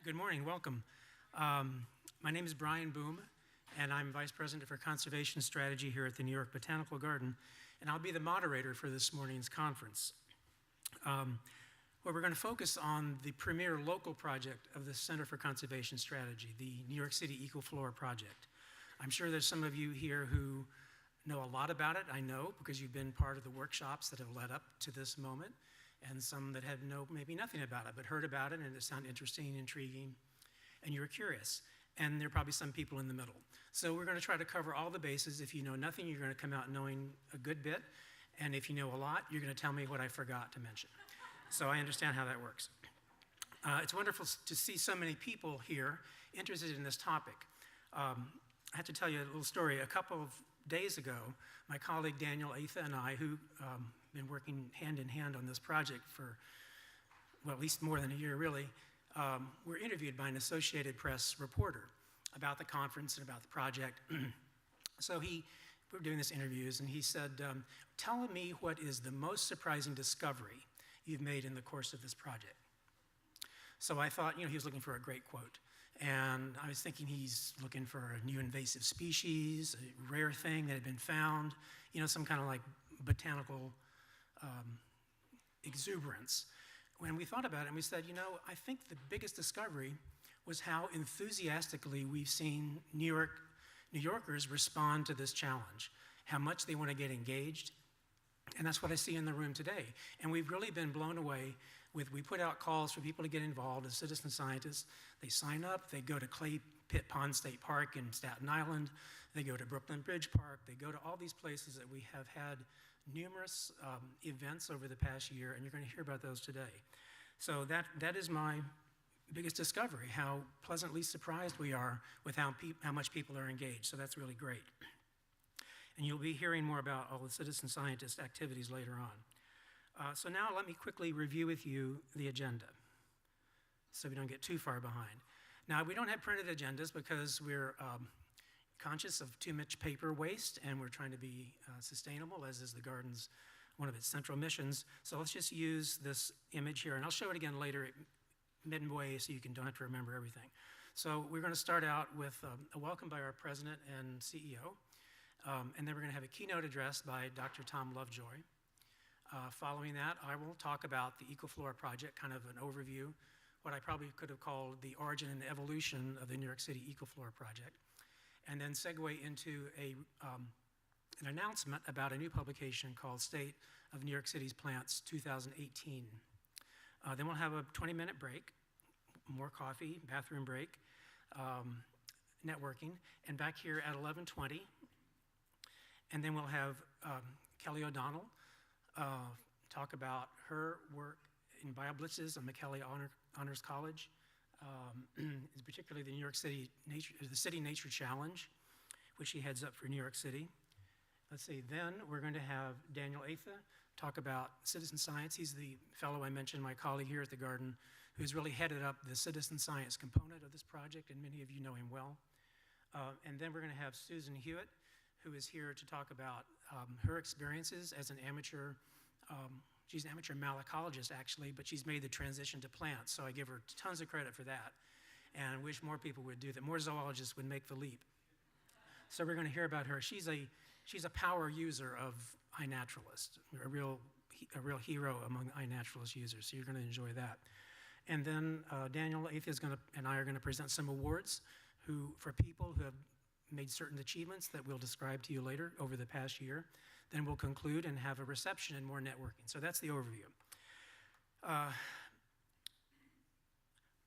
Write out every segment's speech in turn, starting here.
Good morning, welcome. My name is Brian Boom, and I'm Vice President for Conservation Strategy here at the New York Botanical Garden, and I'll be the moderator for this morning's conference. Where we're going to focus on the premier local project of the Center for Conservation Strategy, the New York City EcoFlora project. I'm sure there's some of you here who know a lot about it. I know because you've been part of the workshops that have led up to this moment, and some that have maybe nothing about it, but heard about it and it sounded interesting, intriguing, and you were curious. And there are probably some people in the middle. So we're going to try to cover all the bases. If you know nothing, you're going to come out knowing a good bit. And if you know a lot, you're going to tell me what I forgot to mention. So I understand how that works. It's wonderful to see so many people here interested in this topic. I have to tell you a little story. A couple of days ago, my colleague Daniel Atha and I, who been working hand in hand on this project for, well, at least more than a year, really, were interviewed by an Associated Press reporter about the conference and about the project. So we were doing this interviews, and he said, tell me what is the most surprising discovery you've made in the course of this project. So I thought, he was looking for a great quote. And I was thinking he's looking for a new invasive species, a rare thing that had been found, some kind of like botanical exuberance. When we thought about it, and we said, I think the biggest discovery was how enthusiastically we've seen New Yorkers respond to this challenge, how much they want to get engaged. And that's what I see in the room today. And we've really been blown away with, we put out calls for people to get involved as citizen scientists. They sign up, they go to Clay Pit Pond State Park in Staten Island, they go to Brooklyn Bridge Park, they go to all these places that we have had numerous events over the past year, and you're going to hear about those today. So that is my biggest discovery, how pleasantly surprised we are with how much people are engaged. So that's really great. And you'll be hearing more about all the citizen scientist activities later on. So now let me quickly review with you the agenda so we don't get too far behind. Now, we don't have printed agendas because we're conscious of too much paper waste, and we're trying to be sustainable, as is the garden's one of its central missions. So let's just use this image here, and I'll show it again later midway so you don't have to remember everything. So we're going to start out with a welcome by our president and CEO. And then we're going to have a keynote address by Dr. Tom Lovejoy. Following that, I will talk about the EcoFlora project, kind of an overview, what I probably could have called the origin and evolution of the New York City EcoFlora project, and then segue into an announcement about a new publication called State of New York City's Plants 2018. Then we'll have a 20-minute break, more coffee, bathroom break, networking, and back here at 11:20, and then we'll have Kelly O'Donnell talk about her work in BioBlitzes and McKelly Honors College, particularly the New York City Nature Challenge, which she heads up for New York City. Let's see, then we're going to have Daniel Atha talk about citizen science. He's the fellow I mentioned, my colleague here at the Garden, who's really headed up the citizen science component of this project, and many of you know him well. And then we're going to have Susan Hewitt, who is here to talk about her experiences as an amateur. She's an amateur malacologist, actually, but she's made the transition to plants, so I give her tons of credit for that, and wish more people would do that. More zoologists would make the leap. So we're going to hear about her. She's a power user of iNaturalist, a real hero among iNaturalist users, so you're going to enjoy that. And then Daniel Atha and I are going to present some awards for people who have made certain achievements that we'll describe to you later over the past year. Then we'll conclude and have a reception and more networking. So that's the overview.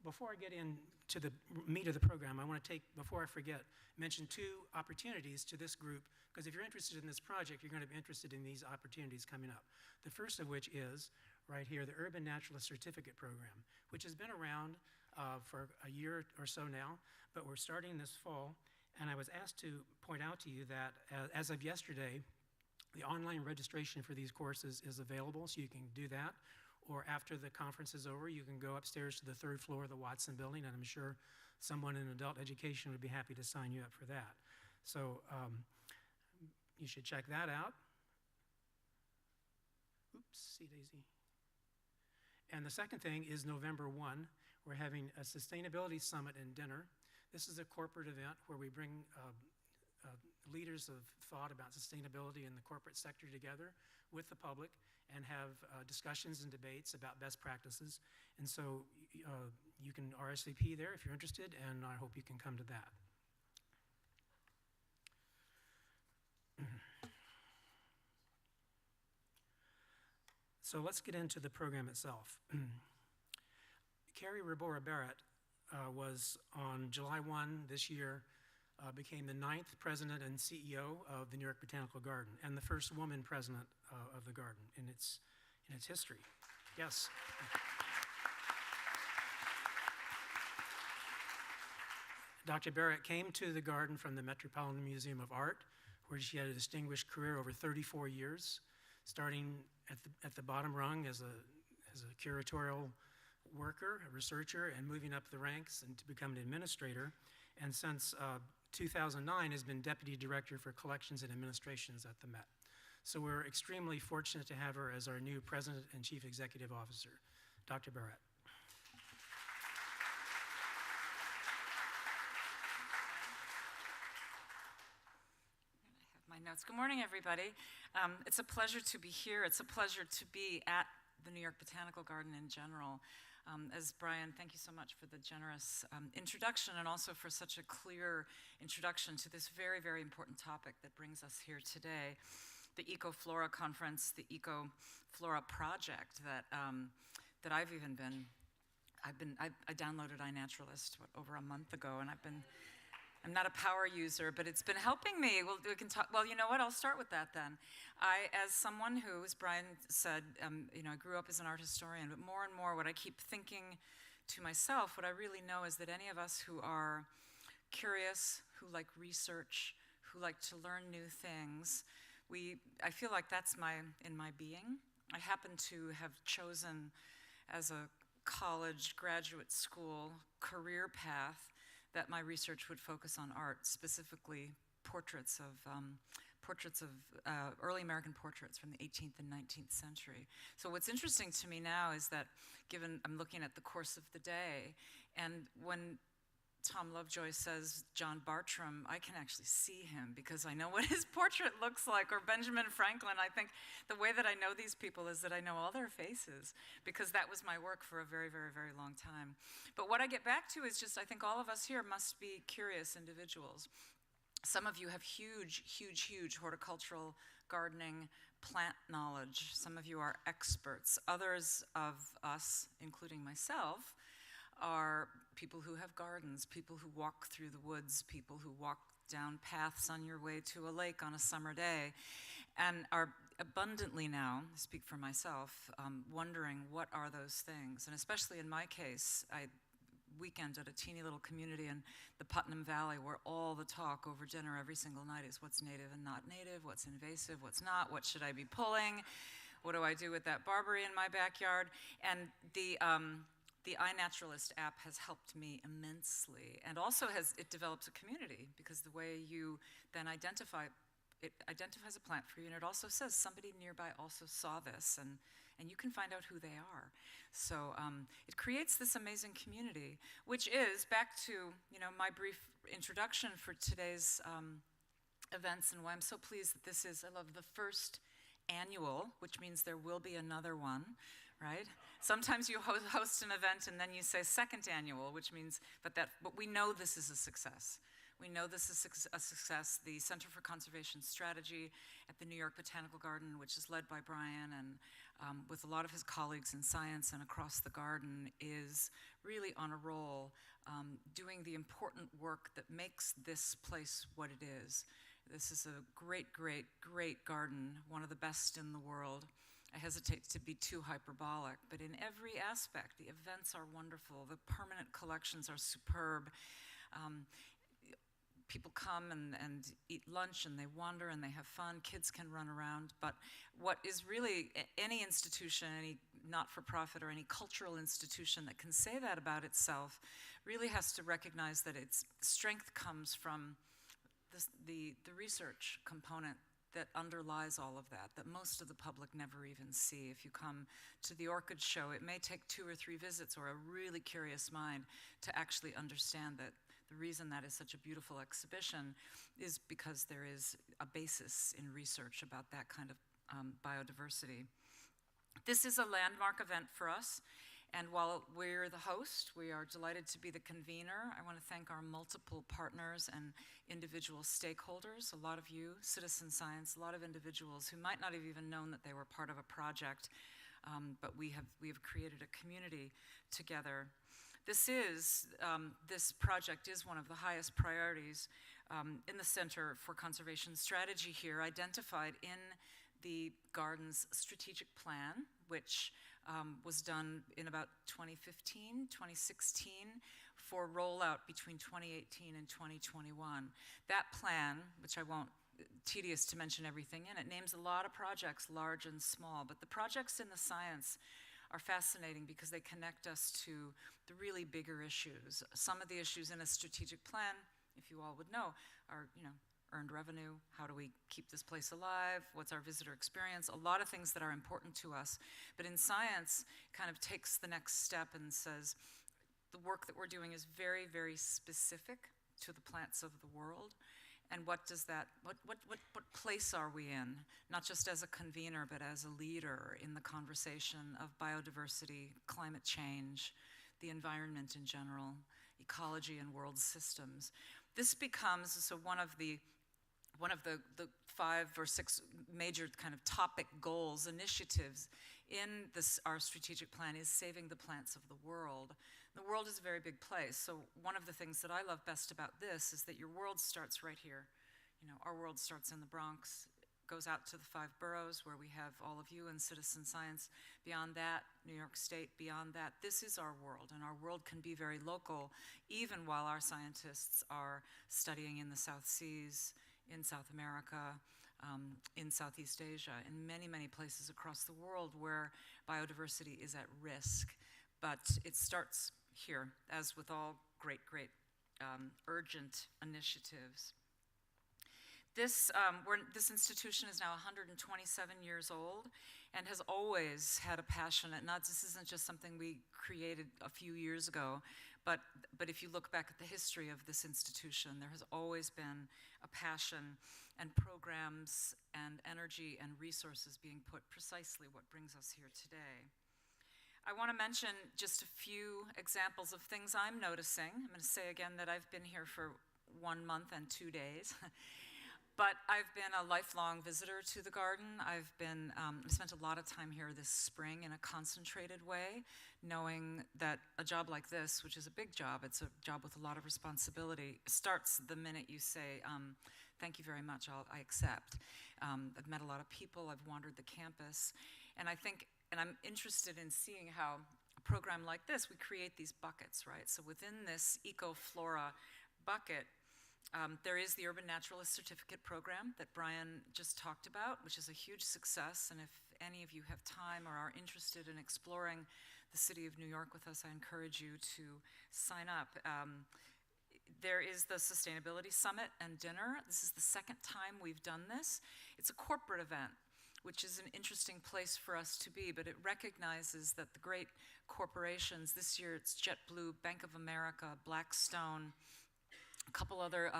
Before I get into the meat of the program, I want to before I forget, mention two opportunities to this group, because if you're interested in this project, you're going to be interested in these opportunities coming up. The first of which is right here, the Urban Naturalist Certificate Program, which has been around for a year or so now, but we're starting this fall. And I was asked to point out to you that as of yesterday, the online registration for these courses is available, so you can do that. Or after the conference is over, you can go upstairs to the third floor of the Watson building, and I'm sure someone in adult education would be happy to sign you up for that. So you should check that out. Oops, see Daisy. And the second thing is November 1. we're having a sustainability summit and dinner. This is a corporate event where we bring leaders of thought about sustainability in the corporate sector together with the public and have discussions and debates about best practices. And so you can RSVP there if you're interested, and I hope you can come to that. So let's get into the program itself. Carrie Rabora Barrett was on July 1 this year, became the 9th president and CEO of the New York Botanical Garden and the first woman president of the garden in its history. Yes. Dr. Barrett came to the garden from the Metropolitan Museum of Art, where she had a distinguished career over 34 years, starting at the bottom rung as a curatorial worker, a researcher, and moving up the ranks and to become an administrator. And since 2009 has been Deputy Director for Collections and Administrations at the Met. So we're extremely fortunate to have her as our new President and Chief Executive Officer. Dr. Barrett. I have my notes. Good morning, everybody. It's a pleasure to be here. It's a pleasure to be at the New York Botanical Garden in general. As Brian, thank you so much for the generous introduction and also for such a clear introduction to this very, very important topic that brings us here today, the EcoFlora conference, the EcoFlora project that I've even been, I downloaded iNaturalist over a month ago, and I'm not a power user, but it's been helping me. We can talk. Well, you know what? I'll start with that then. As someone who, as Brian said, I grew up as an art historian, but more and more what I keep thinking to myself, what I really know is that any of us who are curious, who like research, who like to learn new things, I feel like that's in my being. I happen to have chosen as a college, graduate school, career path that my research would focus on art, specifically portraits of early American portraits from the 18th and 19th century. So what's interesting to me now is that, given I'm looking at the course of the day, and when Tom Lovejoy says John Bartram, I can actually see him because I know what his portrait looks like, or Benjamin Franklin. I think the way that I know these people is that I know all their faces because that was my work for a very, very, very long time. But what I get back to is just I think all of us here must be curious individuals. Some of you have huge, huge, huge horticultural, gardening, plant knowledge. Some of you are experts. Others of us, including myself, are people who have gardens, people who walk through the woods, people who walk down paths on your way to a lake on a summer day, and are abundantly now, I speak for myself, wondering what are those things. And especially in my case, I weekend at a teeny little community in the Putnam Valley where all the talk over dinner every single night is what's native and not native, what's invasive, what's not, what should I be pulling, what do I do with that barberry in my backyard, and the iNaturalist app has helped me immensely, and also it develops a community because the way you then it identifies a plant for you, and it also says somebody nearby also saw this, and you can find out who they are. So it creates this amazing community, which is back to my brief introduction for today's events and why I'm so pleased that this is, I love the first annual, which means there will be another one, right? Sometimes you host an event and then you say second annual, which means, but we know this is a success. We know this is a success. The Center for Conservation Strategy at the New York Botanical Garden, which is led by Brian and with a lot of his colleagues in science and across the garden, is really on a roll, doing the important work that makes this place what it is. This is a great, great, great garden, one of the best in the world. I hesitate to be too hyperbolic, but in every aspect, the events are wonderful. The permanent collections are superb. People come and eat lunch and they wander and they have fun. Kids can run around. But what is really any institution, any not-for-profit or any cultural institution that can say that about itself really has to recognize that its strength comes from the research component that underlies all of that, that most of the public never even see. If you come to the orchid show, it may take 2 or 3 visits or a really curious mind to actually understand that the reason that is such a beautiful exhibition is because there is a basis in research about that kind of biodiversity. This is a landmark event for us. And while we're the host, we are delighted to be the convener. I want to thank our multiple partners and individual stakeholders, a lot of you, citizen science, a lot of individuals who might not have even known that they were part of a project, but we have created a community together. This project is one of the highest priorities in the Center for Conservation Strategy here, identified in the garden's strategic plan, which was done in about 2015, 2016, for rollout between 2018 and 2021. That plan, which I won't, tedious to mention everything in it, names a lot of projects, large and small, but the projects in the science are fascinating because they connect us to the really bigger issues. Some of the issues in a strategic plan, if you all would know, are, earned revenue, how do we keep this place alive, what's our visitor experience, a lot of things that are important to us. But in science, kind of takes the next step and says, the work that we're doing is very, very specific to the plants of the world. And what does that, what place are we in? Not just as a convener, but as a leader in the conversation of biodiversity, climate change, the environment in general, ecology and world systems. This becomes one of the 5 or 6 major kind of topic goals, initiatives in our strategic plan is saving the plants of the world. The world is a very big place, so one of the things that I love best about this is that your world starts right here. Our world starts in the Bronx, goes out to the 5 boroughs where we have all of you in citizen science. Beyond that, New York State, beyond that, this is our world, and our world can be very local, even while our scientists are studying in the South Seas, in South America, in Southeast Asia, in many, many places across the world where biodiversity is at risk. But it starts here, as with all great, urgent initiatives. This institution is now 127 years old and has always had a passion. This isn't just something we created a few years ago, but if you look back at the history of this institution, there has always been a passion and programs and energy and resources being put precisely what brings us here today. I want to mention just a few examples of things I'm noticing. I'm going to say again that I've been here for 1 month and 2 days. But I've been a lifelong visitor to the garden. I spent a lot of time here this spring in a concentrated way, knowing that a job like this, which is a big job, it's a job with a lot of responsibility, starts the minute you say, thank you very much, I accept. I've met a lot of people, I've wandered the campus, and I'm interested in seeing how a program like this, we create these buckets, right? So within this EcoFlora bucket, there is the Urban Naturalist Certificate Program that Brian just talked about, which is a huge success, and if any of you have time or are interested in exploring the city of New York with us, I encourage you to sign up. There is the Sustainability Summit and Dinner. This is the 2nd time we've done this. It's a corporate event, which is an interesting place for us to be, but it recognizes that the great corporations, this year it's JetBlue, Bank of America, Blackstone, a couple other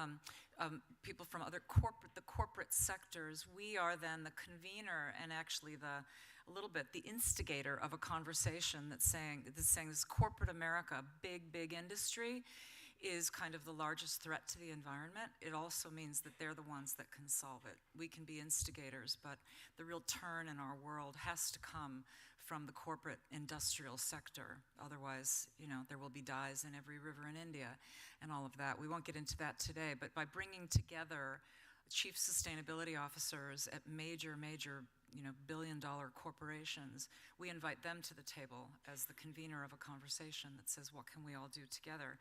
people from the corporate sectors. We are then the convener and actually a little bit the instigator of a conversation that's saying this corporate America, big industry, is kind of the largest threat to the environment. It also means that they're the ones that can solve it. We can be instigators, but the real turn in our world has to come from the corporate industrial sector. Otherwise, there will be dyes in every river in India and all of that. We won't get into that today, but by bringing together chief sustainability officers at major, billion-dollar corporations, we invite them to the table as the convener of a conversation that says, what can we all do together?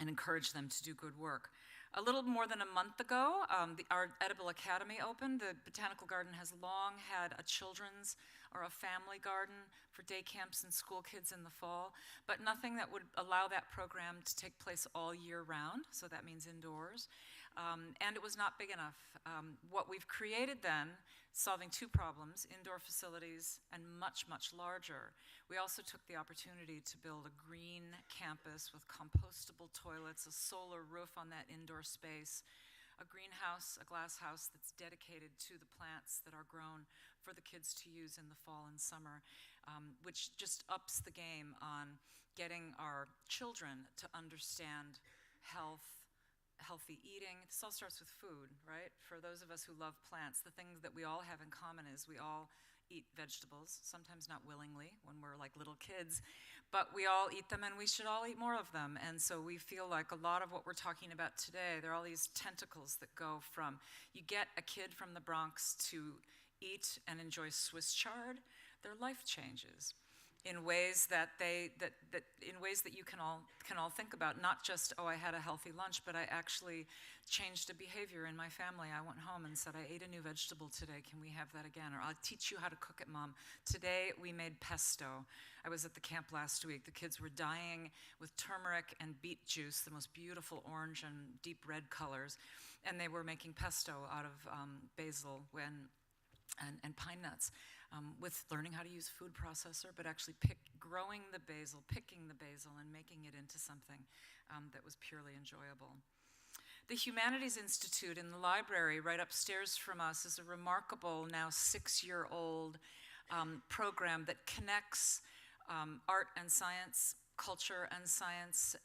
And encourage them to do good work. A little more than a month ago, our Edible Academy opened. The Botanical Garden has long had a children's or a family garden for day camps and school kids in the fall, but nothing that would allow that program to take place all year round, so that means indoors. and it was not big enough. What we've created then, solving two problems, indoor facilities and much, much larger. We also took the opportunity to build a green campus with compostable toilets, a solar roof on that indoor space, a greenhouse, a glass house that's dedicated to the plants that are grown for the kids to use in the fall and summer, which just ups the game on getting our children to understand health, healthy eating. This all starts with food, right? For those of us who love plants, the thing that we all have in common is we all eat vegetables, sometimes not willingly when we're like little kids, but we all eat them and we should all eat more of them. And so we feel like a lot of what we're talking about today, there are all these tentacles that go from, you get a kid from the Bronx to eat and enjoy Swiss chard, their life changes in ways that you can all think about. Not just, oh, I had a healthy lunch, but I actually changed a behavior in my family. I went home and said, I ate a new vegetable today. Can we have that again? Or I'll teach you how to cook it, Mom. Today we made pesto. I was at the camp last week. The kids were dying with turmeric and beet juice, the most beautiful orange and deep red colors, and they were making pesto out of basil and pine nuts. With learning how to use food processor, but actually growing the basil, picking the basil, and making it into something that was purely enjoyable. The Humanities Institute in the library right upstairs from us is a remarkable, now 6-year-old program that connects art and science, culture and science,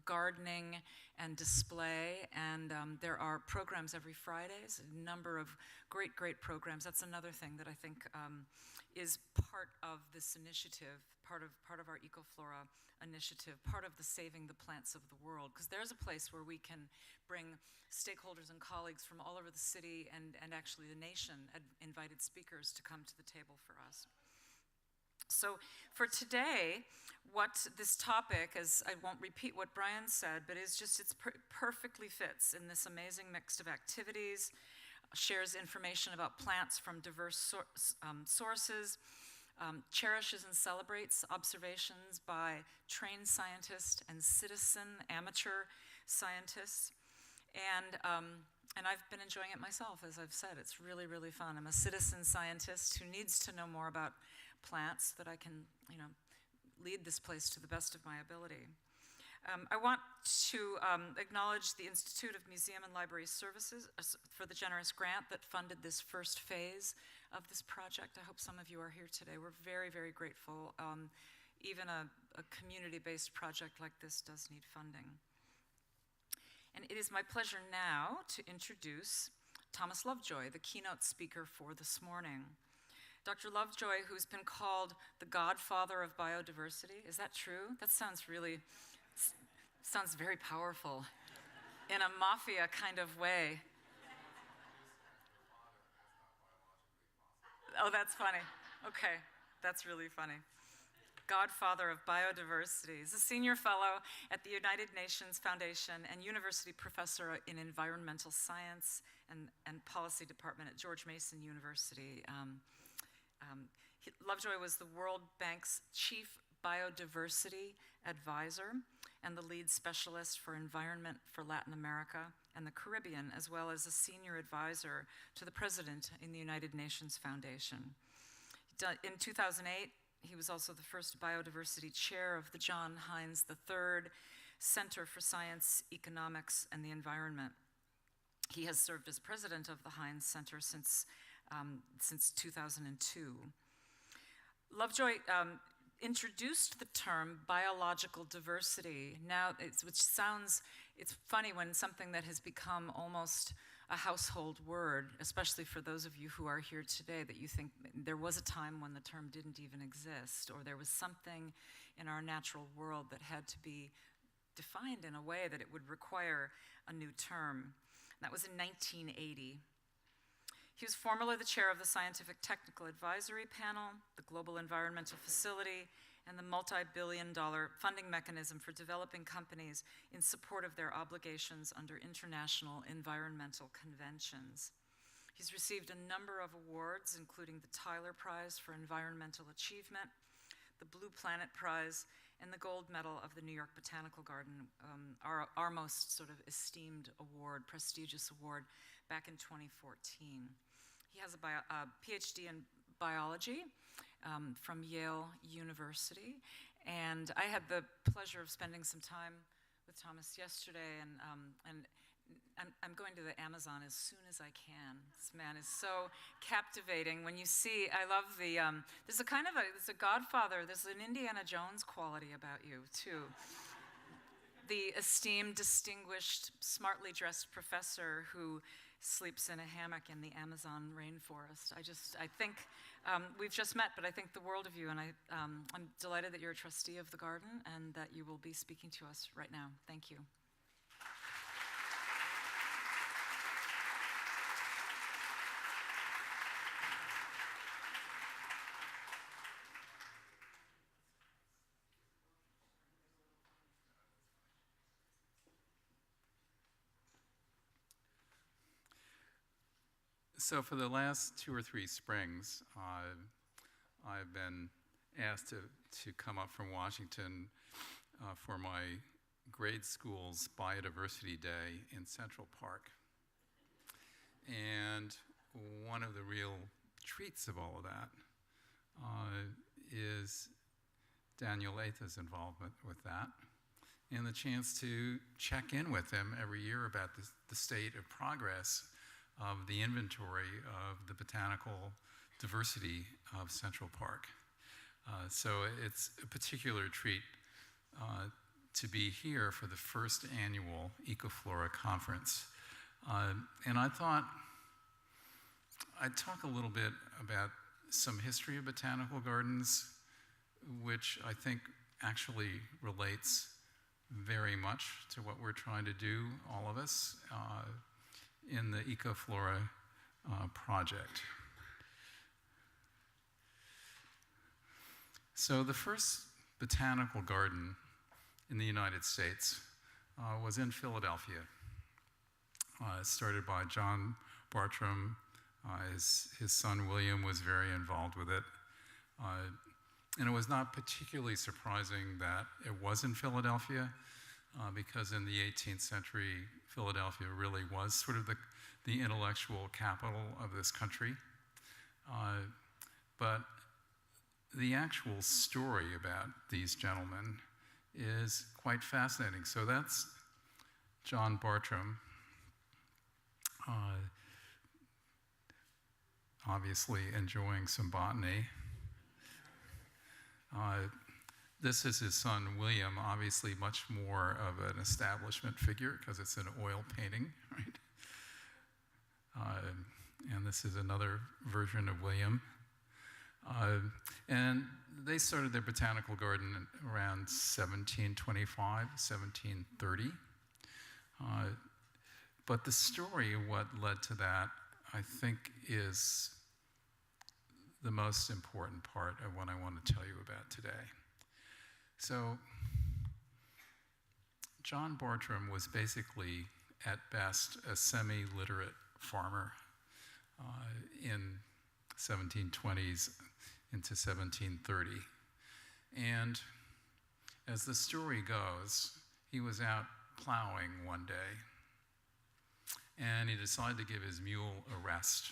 gardening and display, and there are programs every Fridays, a number of great programs. That's another thing that I think is part of this initiative, part of our EcoFlora initiative, part of the Saving the Plants of the World, because there's a place where we can bring stakeholders and colleagues from all over the city and actually the nation, invited speakers to come to the table for us. So for today, what this topic is, I won't repeat what Brian said, but it's perfectly fits in this amazing mix of activities, shares information about plants from diverse sources, cherishes and celebrates observations by trained scientists and citizen amateur scientists. And I've been enjoying it myself, as I've said. It's really fun. I'm a citizen scientist who needs to know more about plants so that I can, lead this place to the best of my ability. I want to acknowledge the Institute of Museum and Library Services for the generous grant that funded this first phase of this project. I hope some of you are here today. We're very grateful. Even a community-based project like this does need funding. And it is my pleasure now to introduce Thomas Lovejoy, the keynote speaker for this morning. Dr. Lovejoy, who's been called the godfather of biodiversity. Is that true? That sounds very powerful in a mafia kind of way. Oh, that's funny. Okay, that's really funny. Godfather of biodiversity. He's a senior fellow at the United Nations Foundation and university professor in environmental science and policy department at George Mason University. Lovejoy was the World Bank's chief biodiversity advisor and the lead specialist for environment for Latin America and the Caribbean, as well as a senior advisor to the president in the United Nations Foundation. In 2008, he was also the first biodiversity chair of the John Hines III Center for Science, Economics, and the Environment. He has served as president of the Hines Center since 2002. Lovejoy introduced the term biological diversity. Now, it's funny when something that has become almost a household word, especially for those of you who are here today, that you think there was a time when the term didn't even exist, or there was something in our natural world that had to be defined in a way that it would require a new term. That was in 1980. He was formerly the chair of the Scientific Technical Advisory Panel, the Global Environmental Facility, and the multi-billion-dollar funding mechanism for developing companies in support of their obligations under international environmental conventions. He's received a number of awards, including the Tyler Prize for Environmental Achievement, the Blue Planet Prize, and the gold medal of the New York Botanical Garden, our most sort of esteemed award, prestigious award, back in 2014. He has a PhD in biology from Yale University, and I had the pleasure of spending some time with Thomas yesterday, and I'm going to the Amazon as soon as I can. This man is so captivating. When you see, I love the, there's a Godfather, there's an Indiana Jones quality about you, too. The esteemed, distinguished, smartly dressed professor who sleeps in a hammock in the Amazon rainforest. I think, we've just met, but I think the world of you, and I'm delighted that you're a trustee of the garden and that you will be speaking to us right now. Thank you. So for the last 2 or 3 springs, I've been asked to come up from Washington for my grade school's Biodiversity Day in Central Park. And one of the real treats of all of that is Daniel Atha's involvement with that, and the chance to check in with him every year about the state of progress of the inventory of the botanical diversity of Central Park. So it's a particular treat to be here for the first annual EcoFlora conference. And I thought I'd talk a little bit about some history of botanical gardens, which I think actually relates very much to what we're trying to do, all of us, in the EcoFlora project. So the first botanical garden in the United States was in Philadelphia. Started by John Bartram. His son William was very involved with it. And it was not particularly surprising that it was in Philadelphia, because in the 18th century, Philadelphia really was sort of the intellectual capital of this country. But the actual story about these gentlemen is quite fascinating. So that's John Bartram, obviously enjoying some botany. This is his son, William, obviously much more of an establishment figure because it's an oil painting, right? And this is another version of William. And they started their botanical garden around 1725, 1730. But the story of what led to that, I think, is the most important part of what I want to tell you about today. So, John Bartram was basically, at best, a semi-literate farmer in 1720s into 1730. And as the story goes, he was out plowing one day, and he decided to give his mule a rest.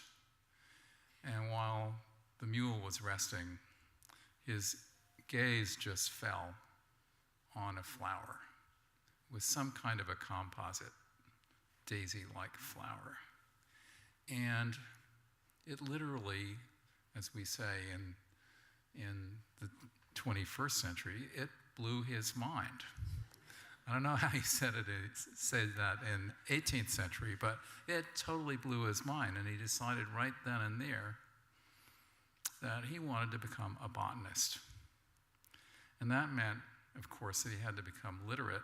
And while the mule was resting, his gaze just fell on a flower with some kind of a composite daisy-like flower. And it literally, as we say in the 21st century, it blew his mind. I don't know how he said that in 18th century, but it totally blew his mind, and he decided right then and there that he wanted to become a botanist. And that meant, of course, that he had to become literate.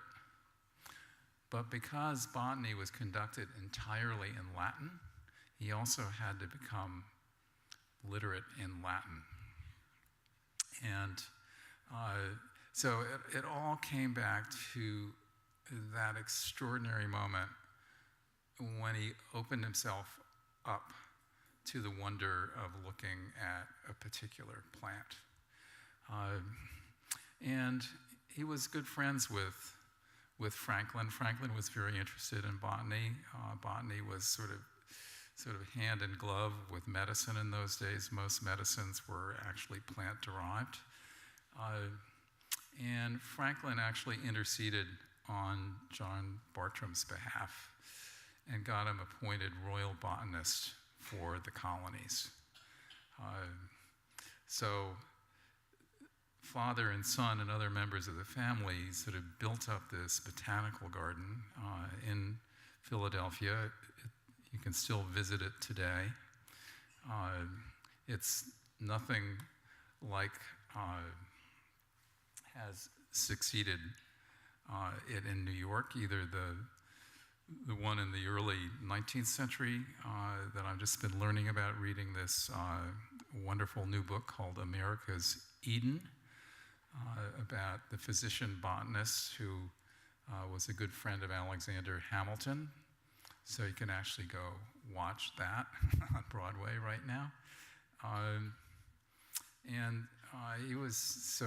But because botany was conducted entirely in Latin, he also had to become literate in Latin. And so it all came back to that extraordinary moment when he opened himself up to the wonder of looking at a particular plant. And he was good friends with Franklin. Franklin was very interested in botany. Botany was sort of hand in glove with medicine in those days. Most medicines were actually plant-derived. And Franklin actually interceded on John Bartram's behalf and got him appointed royal botanist for the colonies. So father and son and other members of the family sort of built up this botanical garden in Philadelphia. You can still visit it today. It's nothing like has succeeded it in New York, either the one in the early 19th century that I've just been learning about, reading this wonderful new book called America's Eden, about the physician botanist who was a good friend of Alexander Hamilton. So you can actually go watch that on Broadway right now.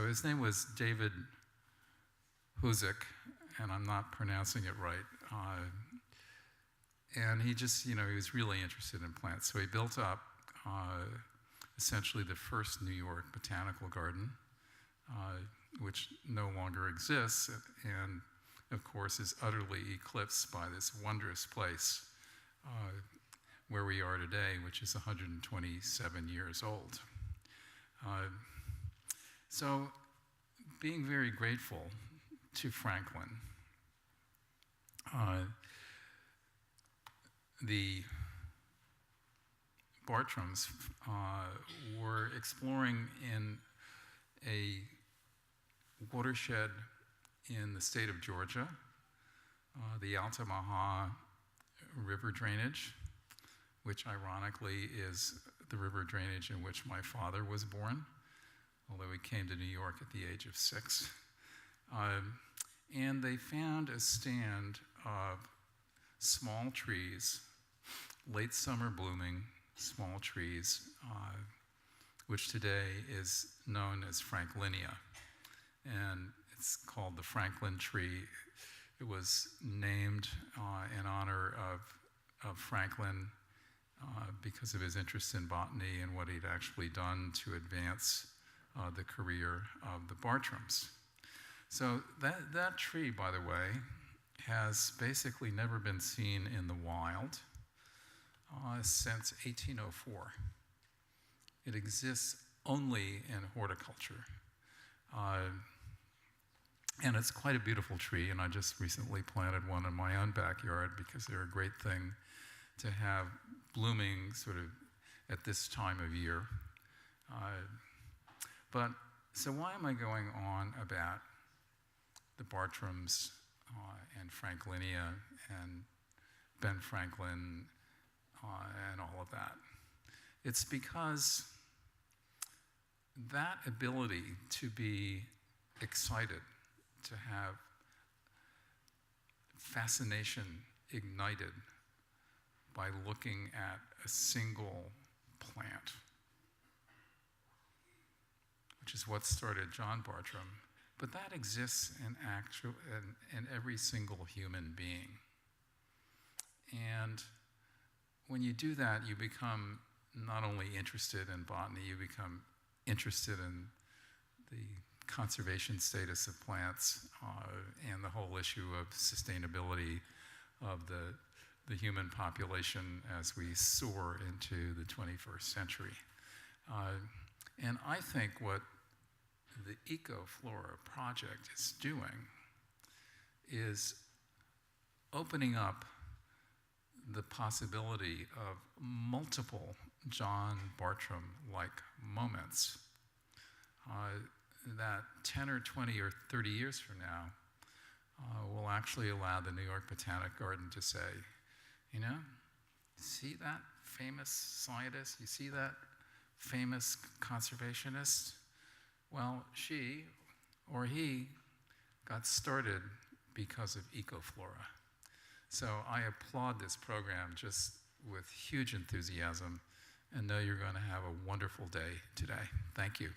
His name was David Huzik, and I'm not pronouncing it right. And he just, he was really interested in plants. So he built up essentially the first New York botanical garden, which no longer exists, and of course is utterly eclipsed by this wondrous place where we are today, which is 127 years old. So being very grateful to Franklin, the Bartrams were exploring in a watershed in the state of Georgia, the Altamaha River drainage, which ironically is the river drainage in which my father was born, although he came to New York at the age of 6. And they found a stand of small trees, late summer blooming small trees, which today is known as Franklinia. And it's called the Franklin tree. It was named in honor of Franklin because of his interest in botany and what he'd actually done to advance the career of the Bartrams. So that tree, by the way, has basically never been seen in the wild since 1804. It exists only in horticulture. And it's quite a beautiful tree, and I just recently planted one in my own backyard because they're a great thing to have blooming sort of at this time of year. So why am I going on about the Bartrams and Franklinia and Ben Franklin and all of that? It's because that ability to be excited, to have fascination ignited by looking at a single plant, which is what started John Bartram, but that exists in every single human being. And when you do that, you become not only interested in botany, you become interested in the conservation status of plants and the whole issue of sustainability of the human population as we soar into the 21st century. And I think what the EcoFlora project is doing is opening up the possibility of multiple John Bartram-like moments that 10 or 20 or 30 years from now will actually allow the New York Botanic Garden to say, see that famous scientist? You see that famous conservationist? Well, she or he got started because of EcoFlora. So I applaud this program just with huge enthusiasm and know you're going to have a wonderful day today. Thank you.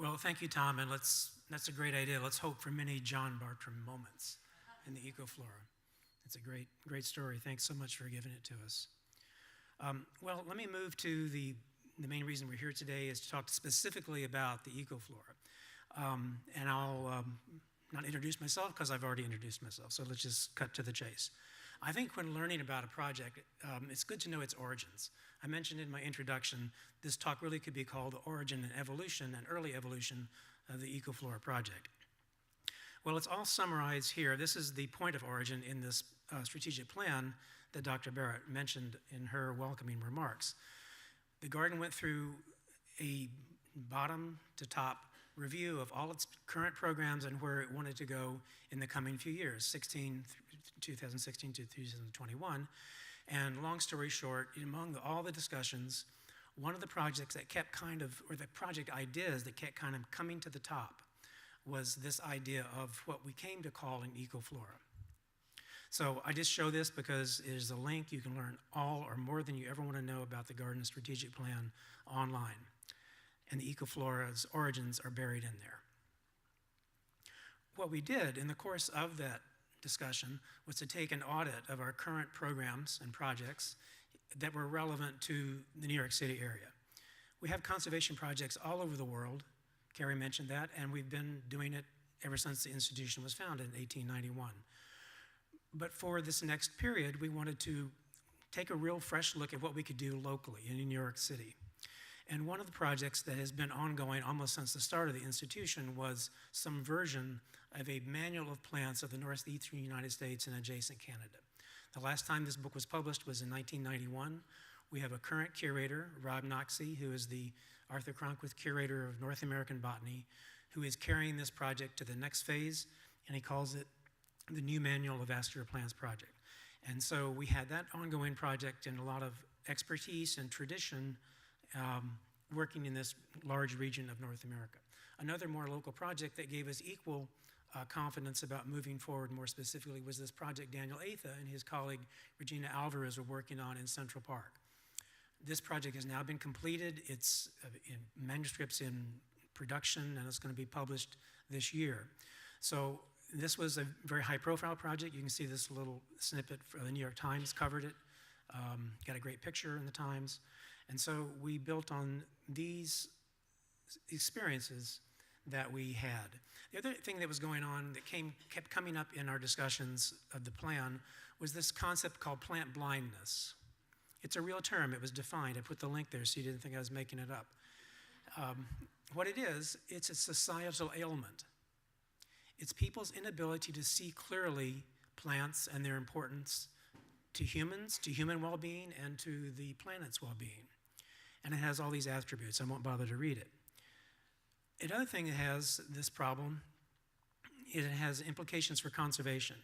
Well, thank you, Tom, and that's a great idea. Let's hope for many John Bartram moments in the EcoFlora. It's a great story. Thanks so much for giving it to us. Well, let me move to the main reason we're here today is to talk specifically about the EcoFlora. And I'll not introduce myself because I've already introduced myself, so let's just cut to the chase. I think when learning about a project, it's good to know its origins. I mentioned in my introduction, this talk really could be called the origin and evolution and early evolution of the EcoFlora project. Well, it's all summarized here. This is the point of origin in this strategic plan that Dr. Barrett mentioned in her welcoming remarks. The garden went through a bottom to top review of all its current programs and where it wanted to go in the coming few years, 2016 to 2021. And long story short, among all the discussions, one of the projects that kept or the project ideas that kept kind of coming to the top was this idea of what we came to call an EcoFlora. So I just show this because it is a link. You can learn all or more than you ever want to know about the garden strategic plan online. And the EcoFlora's origins are buried in there. What we did in the course of that discussion was to take an audit of our current programs and projects that were relevant to the New York City area. We have conservation projects all over the world. Carrie mentioned that, and we've been doing it ever since the institution was founded in 1891. But for this next period, we wanted to take a real fresh look at what we could do locally in New York City. And one of the projects that has been ongoing almost since the start of the institution was some version of a manual of plants of the northeastern United States and adjacent Canada. The last time this book was published was in 1991. We have a current curator, Rob Noxie, who is the Arthur Cronquist Curator of North American Botany, who is carrying this project to the next phase, and he calls it the New Manual of Vascular Plants Project. And so we had that ongoing project and a lot of expertise and tradition working in this large region of North America. Another more local project that gave us equal confidence about moving forward more specifically was this project Daniel Atha and his colleague Regina Alvarez were working on in Central Park. This project has now been completed. It's in manuscripts in production, and it's going to be published this year. So this was a very high-profile project. You can see this little snippet. The New York Times covered it. Got a great picture in the Times. And so we built on these experiences that we had. The other thing that was going on that kept coming up in our discussions of the plan was this concept called plant blindness. It's a real term. It was defined. I put the link there so you didn't think I was making it up. What it is, it's a societal ailment. It's people's inability to see clearly plants and their importance to humans, to human well-being, and to the planet's well-being. And it has all these attributes. I won't bother to read it. Another thing that has this problem is it has implications for conservation.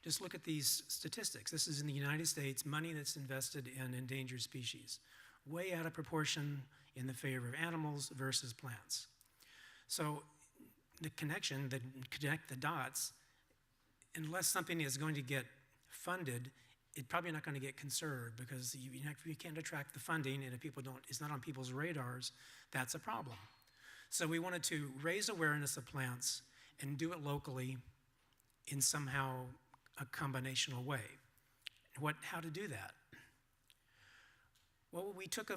Just look at these statistics. This is in the United States, money that's invested in endangered species, way out of proportion in the favor of animals versus plants. So the connection, connect the dots, unless something is going to get funded, it's probably not going to get conserved because you can't attract the funding, and if it's not on people's radars, that's a problem. So we wanted to raise awareness of plants and do it locally in somehow a combinational way. How to do that? Well, we took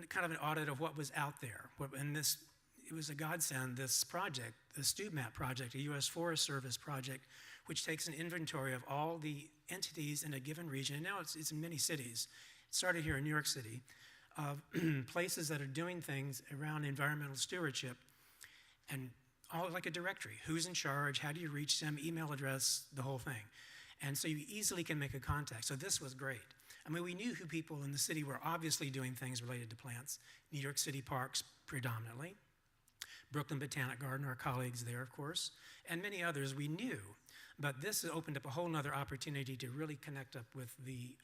kind of an audit of what was out there, and it was a godsend, this project, the StewMap project, a U.S. Forest Service project, which takes an inventory of all the entities in a given region. And now it's in many cities. It started here in New York City, of places that are doing things around environmental stewardship, and all like a directory. Who's in charge? How do you reach them? Email address, the whole thing. And so you easily can make a contact. So this was great. I mean, we knew who people in the city were obviously doing things related to plants. New York City parks predominantly. Brooklyn Botanic Garden, our colleagues there, of course, and many others we knew. But this opened up a whole nother opportunity to really connect up with the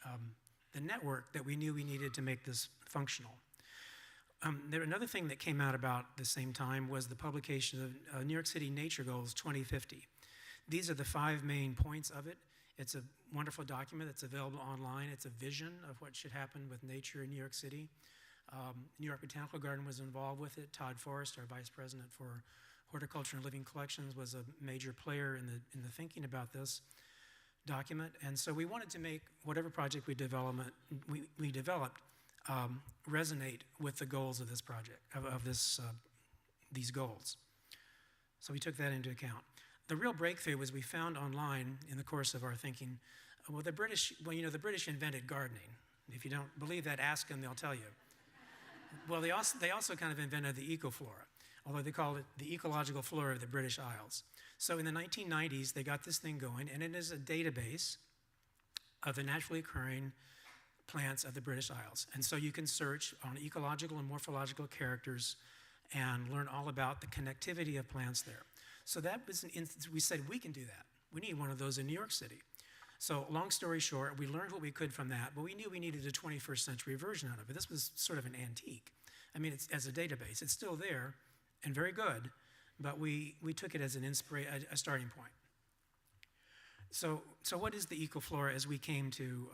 network that we knew we needed to make this functional. Another thing that came out about the same time was the publication of New York City Nature Goals 2050. These are the 5 main points of it. It's a wonderful document that's available online. It's a vision of what should happen with nature in New York City. New York Botanical Garden was involved with it. Todd Forrest, our vice president for Horticulture and Living Collections, was a major player in the thinking about this document. And so we wanted to make whatever project we developed resonate with the goals of this project, these goals. So we took that into account. The real breakthrough was we found online in the course of our thinking, the British invented gardening. If you don't believe that, ask them, they'll tell you. Well, they also kind of invented the EcoFlora, although they called it the ecological flora of the British Isles. So in the 1990s, they got this thing going, and it is a database of the naturally occurring plants of the British Isles. And so you can search on ecological and morphological characters and learn all about the connectivity of plants there. So that was we said, we can do that. We need one of those in New York City. So long story short, we learned what we could from that, but we knew we needed a 21st century version of it. This was sort of an antique. I mean, it's, as a database, it's still there and very good, but we took it as a starting point. So what is the EcoFlora as we came to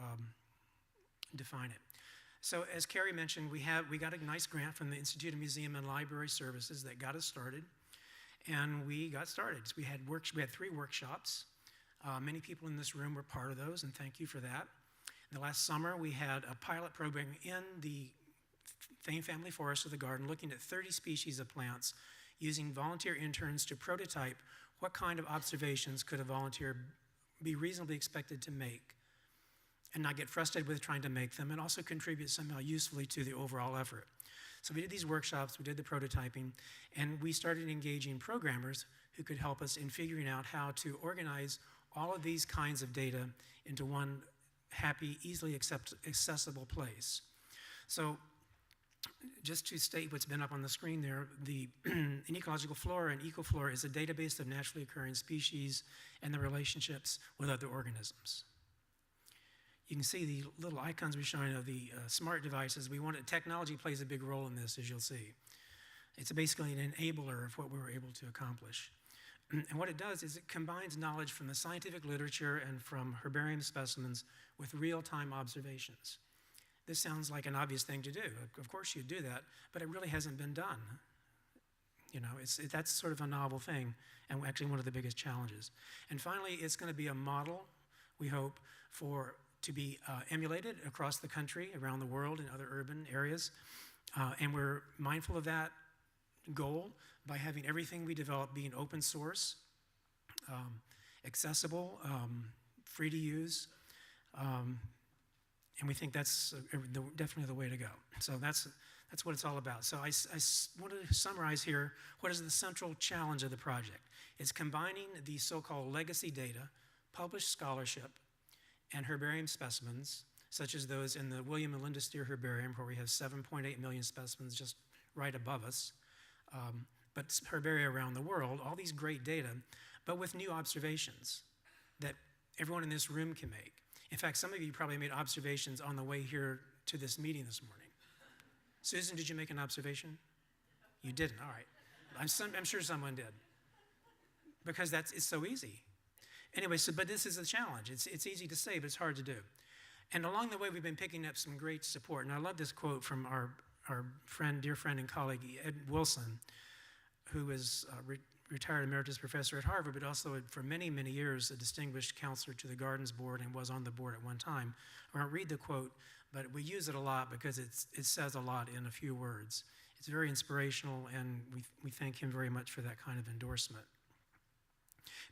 define it? So as Carrie mentioned, we got a nice grant from the Institute of Museum and Library Services that got us started, and we got started. So we had 3 workshops. Many people in this room were part of those, and thank you for that. In the last summer, we had a pilot program in the Fame Family Forest of the Garden looking at 30 species of plants using volunteer interns to prototype what kind of observations could a volunteer be reasonably expected to make and not get frustrated with trying to make them, and also contribute somehow usefully to the overall effort. So we did these workshops, we did the prototyping, and we started engaging programmers who could help us in figuring out how to organize all of these kinds of data into one happy, easily accessible place. So just to state what's been up on the screen there, the ecological flora and EcoFlora is a database of naturally occurring species and their relationships with other organisms. You can see the little icons we're showing of the smart devices. Technology plays a big role in this, as you'll see. It's basically an enabler of what we were able to accomplish. And what it does is it combines knowledge from the scientific literature and from herbarium specimens with real-time observations. This sounds like an obvious thing to do. Of course you'd do that, but it really hasn't been done. You know, that's sort of a novel thing, and actually one of the biggest challenges. And finally, it's going to be a model, we hope, to be emulated across the country, around the world, in other urban areas. And we're mindful of that goal by having everything we develop being open source, accessible, free to use, and we think that's definitely the way to go. So that's what it's all about. So I wanted to summarize here what is the central challenge of the project. It's combining the so-called legacy data, published scholarship, and herbarium specimens, such as those in the William and Linda Steer Herbarium, where we have 7.8 million specimens just right above us, but herbaria around the world, all these great data, but with new observations that everyone in this room can make. In fact, some of you probably made observations on the way here to this meeting this morning. Susan, did you make an observation? You didn't, all right. I'm sure someone did, because it's so easy. Anyway, but this is a challenge. It's easy to say, but it's hard to do. And along the way, we've been picking up some great support. And I love this quote from our dear friend and colleague, Ed Wilson, who is a retired emeritus professor at Harvard, but also for many, many years a distinguished counselor to the Gardens Board and was on the board at one time. I won't read the quote, but we use it a lot because it says a lot in a few words. It's very inspirational, and we thank him very much for that kind of endorsement.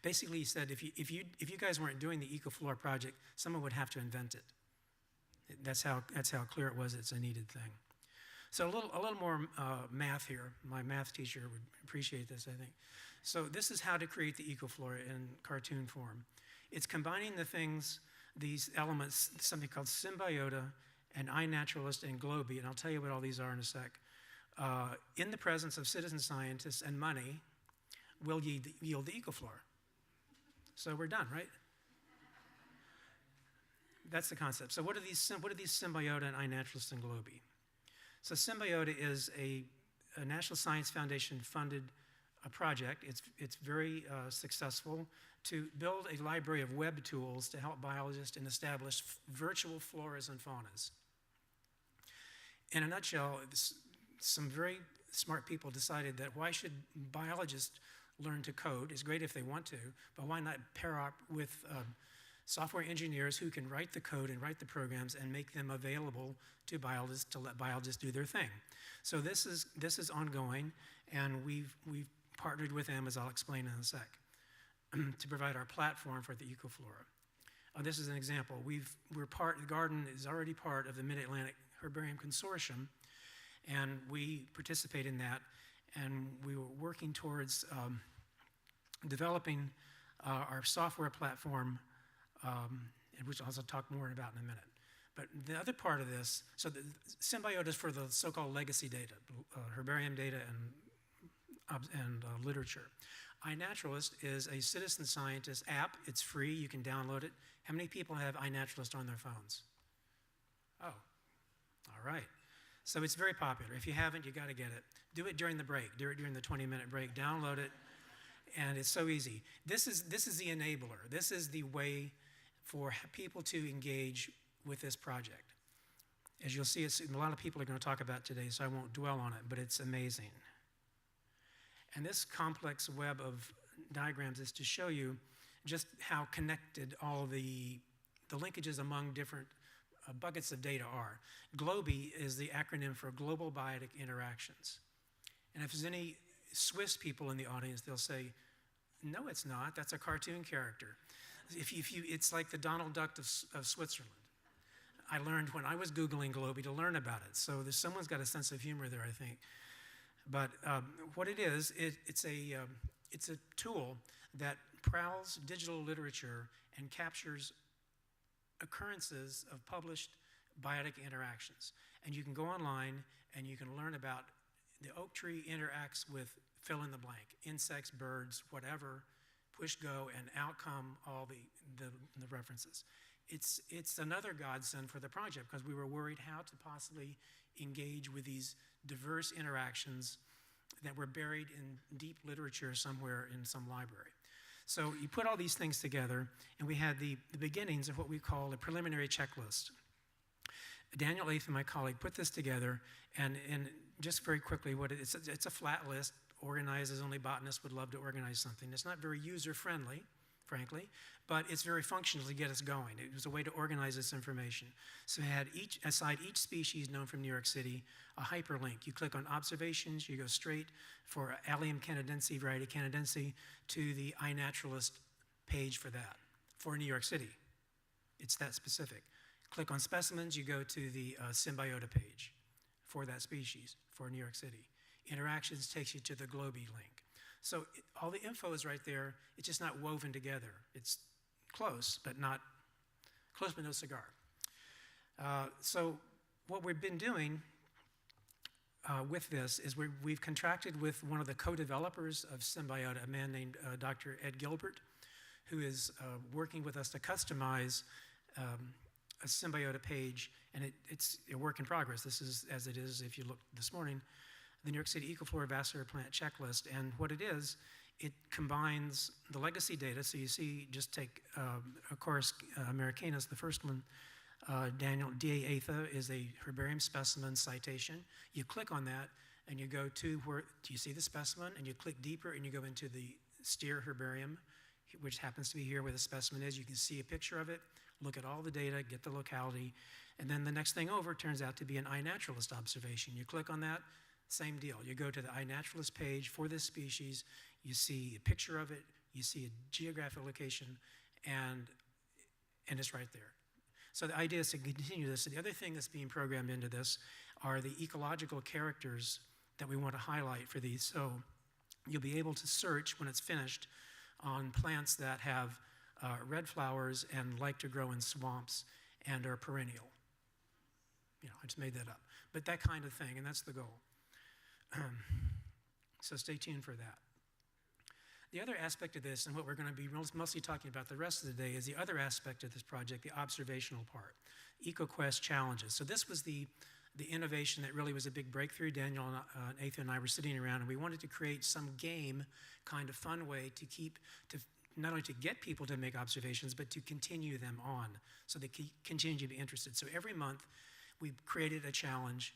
Basically, he said, if you guys weren't doing the EcoFloor project, someone would have to invent it. That's how clear it was. It's a needed thing. So a little more math here. My math teacher would appreciate this, I think. So this is how to create the EcoFloor in cartoon form. It's combining these elements, something called Symbiota and iNaturalist and Globi, and I'll tell you what all these are in a sec. In the presence of citizen scientists and money, will yield the EcoFloor. So we're done, right? That's the concept. So what are these Symbiota and iNaturalist and Globi? So Symbiota is a National Science Foundation funded project. It's very successful to build a library of web tools to help biologists and establish virtual floras and faunas. In a nutshell, some very smart people decided that why should biologists learn to code? It's great if they want to, but why not pair up with software engineers who can write the code and write the programs and make them available to biologists to let biologists do their thing. So this is ongoing, and we've partnered with them, as I'll explain in a sec, to provide our platform for the EcoFlora. This is an example. The garden is already part of the Mid-Atlantic Herbarium Consortium, and we participate in that, and we were working towards developing our software platform, which I'll also talk more about in a minute. But the other part of this, so the Symbiote is for the so-called legacy data, herbarium data and literature. iNaturalist is a citizen scientist app. It's free. You can download it. How many people have iNaturalist on their phones? Oh, all right. So it's very popular. If you haven't, you got to get it. Do it during the break. Do it during the 20-minute break. Download it, and it's so easy. This is the enabler. This is the way for people to engage with this project. As you'll see, a lot of people are going to talk about today, so I won't dwell on it, but it's amazing. And this complex web of diagrams is to show you just how connected all the linkages among different buckets of data are. GLOBI is the acronym for Global Biotic Interactions. And if there's any Swiss people in the audience, they'll say, no, it's not. That's a cartoon character. It's like the Donald Duck of Switzerland. I learned when I was Googling GLOBI to learn about it. So someone's got a sense of humor there, I think. But what it is, it's a tool that prowls digital literature and captures occurrences of published biotic interactions. And you can go online and you can learn about the oak tree interacts with fill in the blank, insects, birds, whatever, push go, and out come all the references. It's another godsend for the project because we were worried how to possibly engage with these diverse interactions that were buried in deep literature somewhere in some library. So you put all these things together, and we had the beginnings of what we call a preliminary checklist. Daniel Latham, my colleague, put this together, and just very quickly, it's a flat list, organized as only botanists would love to organize something. It's not very user-friendly, frankly, but it's very functional to get us going. It was a way to organize this information. So we had aside each species known from New York City, a hyperlink. You click on observations, you go straight for Allium canadense, variety canadense, to the iNaturalist page for that, for New York City. It's that specific. Click on specimens, you go to the Symbiota page for that species, for New York City. Interactions takes you to the GLOBI link. So all the info is right there. It's just not woven together. It's close, but no cigar. So what we've been doing with this is we've contracted with one of the co-developers of Symbiota, a man named Dr. Ed Gilbert, who is working with us to customize a Symbiota page, and it's a work in progress. This is as it is if you look this morning, the New York City EcoFlora Vascular Plant Checklist, and what it is, it combines the legacy data. So you see, just take, of course, Americanus, the first one. Daniel D.A. Atha is a herbarium specimen citation. You click on that, and you go to where you see the specimen, and you click deeper, and you go into the steer herbarium, which happens to be here where the specimen is. You can see a picture of it, look at all the data, get the locality, and then the next thing over turns out to be an iNaturalist observation. You click on that, same deal. You go to the iNaturalist page for this species, you see a picture of it, you see a geographic location, and it's right there. So the idea is to continue this. So the other thing that's being programmed into this are the ecological characters that we want to highlight for these. So you'll be able to search when it's finished on plants that have red flowers and like to grow in swamps and are perennial. You know, I just made that up. But that kind of thing, and that's the goal. So stay tuned for that. The other aspect of this, and what we're going to be mostly talking about the rest of the day, is the other aspect of this project, the observational part, EcoQuest challenges. So this was the innovation that really was a big breakthrough. Daniel and Nathan and I were sitting around, and we wanted to create some game kind of fun way to not only to get people to make observations, but to continue them on so they continue to be interested. So every month, we created a challenge,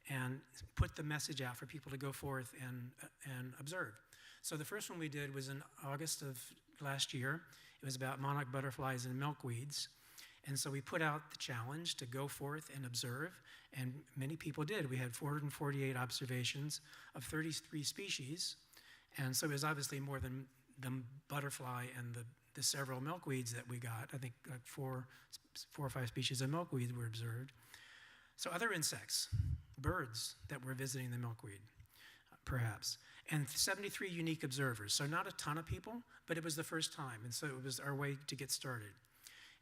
and put the message out for people to go forth and observe. So the first one we did was in August of last year. It was about monarch butterflies and milkweeds. And so we put out the challenge to go forth and observe, and many people did. We had 448 observations of 33 species, and so it was obviously more than the butterfly and the several milkweeds that we got. I think like four or five species of milkweed were observed. So other insects, birds that were visiting the milkweed, perhaps, and 73 unique observers. So not a ton of people, but it was the first time, and so it was our way to get started.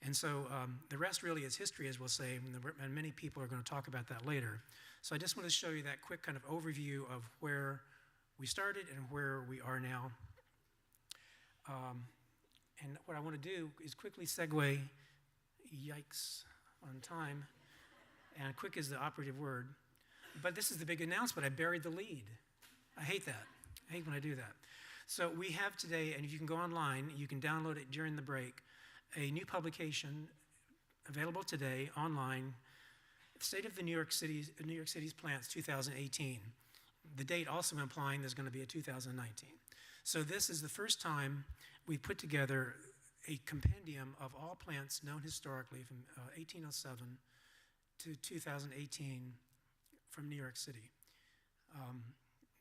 And so the rest really is history, as we'll say, and many people are going to talk about that later. So I just want to show you that quick kind of overview of where we started and where we are now. And what I want to do is quickly segue, yikes, on time, and quick is the operative word. But this is the big announcement. I buried the lead. I hate that. I hate when I do that. So we have today, and if you can go online, you can download it during the break, a new publication available today online, State of the New York City's Plants 2018. The date also implying there's going to be a 2019. So this is the first time we put together a compendium of all plants known historically from 1807 to 2018 from New York City.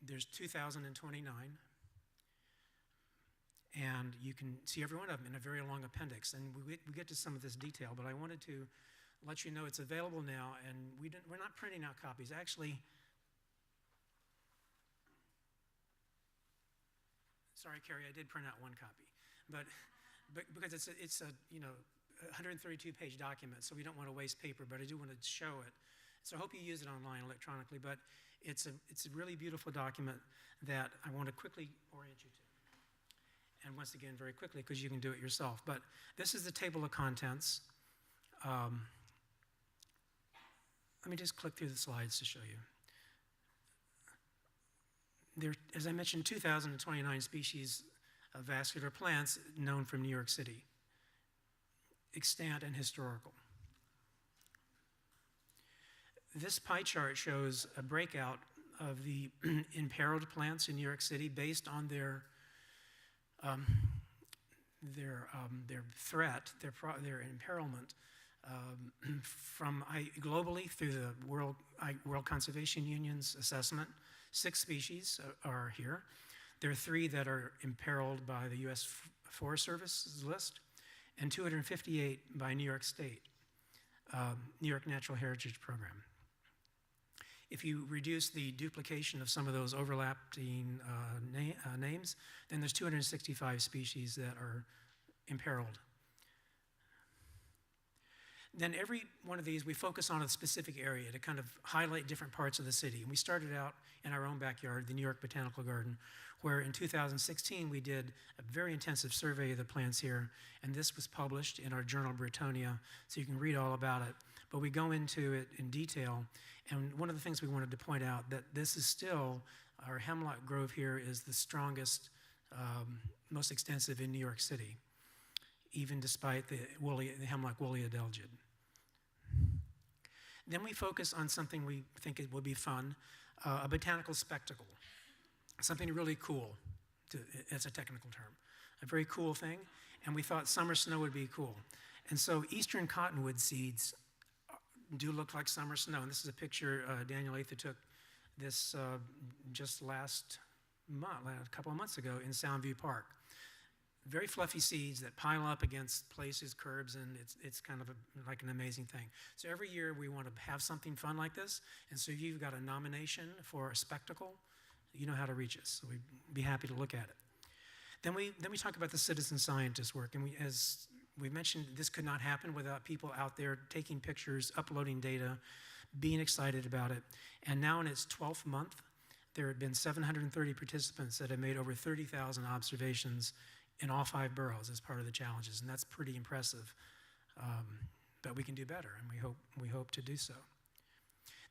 There's 2,029. And you can see every one of them in a very long appendix. And we get to some of this detail, but I wanted to let you know it's available now, and we're not printing out copies. Actually, sorry, Carrie, I did print out one copy, but because it's a 132-page document, so we don't want to waste paper, but I do want to show it. So I hope you use it online electronically, but it's a really beautiful document that I want to quickly orient you to. And once again, very quickly, because you can do it yourself. But this is the table of contents. Let me just click through the slides to show you. There, as I mentioned, 2,029 species of vascular plants known from New York City, extant and historical. This pie chart shows a breakout of the imperiled plants in New York City based on their threat, their imperilment, from globally through the World Conservation Union's assessment. 6 species are here. There are 3 that are imperiled by the U.S. Forest Service's list, and 258 by New York State, New York Natural Heritage Program. If you reduce the duplication of some of those overlapping names, then there's 265 species that are imperiled. Then every one of these, we focus on a specific area to kind of highlight different parts of the city. And we started out in our own backyard, the New York Botanical Garden, where in 2016 we did a very intensive survey of the plants here, and this was published in our journal Britannia, so you can read all about it. But we go into it in detail, and one of the things we wanted to point out that this is still, our hemlock grove here is the strongest, most extensive in New York City, even despite the hemlock woolly adelgid. Then we focus on something we think it will be fun, a botanical spectacle, something really cool, as a technical term, a very cool thing, and we thought summer snow would be cool. And so eastern cottonwood seeds do look like summer snow, and this is a picture Daniel Ather took this just last month, a couple of months ago in Soundview Park. Very fluffy seeds that pile up against places, curbs, and it's kind of like an amazing thing. So every year we want to have something fun like this, and so if you've got a nomination for a spectacle, you know how to reach us. So we'd be happy to look at it. Then we talk about the citizen scientist work, and as we mentioned, this could not happen without people out there taking pictures, uploading data, being excited about it. And now in its 12th month, there have been 730 participants that have made over 30,000 observations in all 5 boroughs as part of the challenges, and that's pretty impressive. But we can do better, and we hope to do so.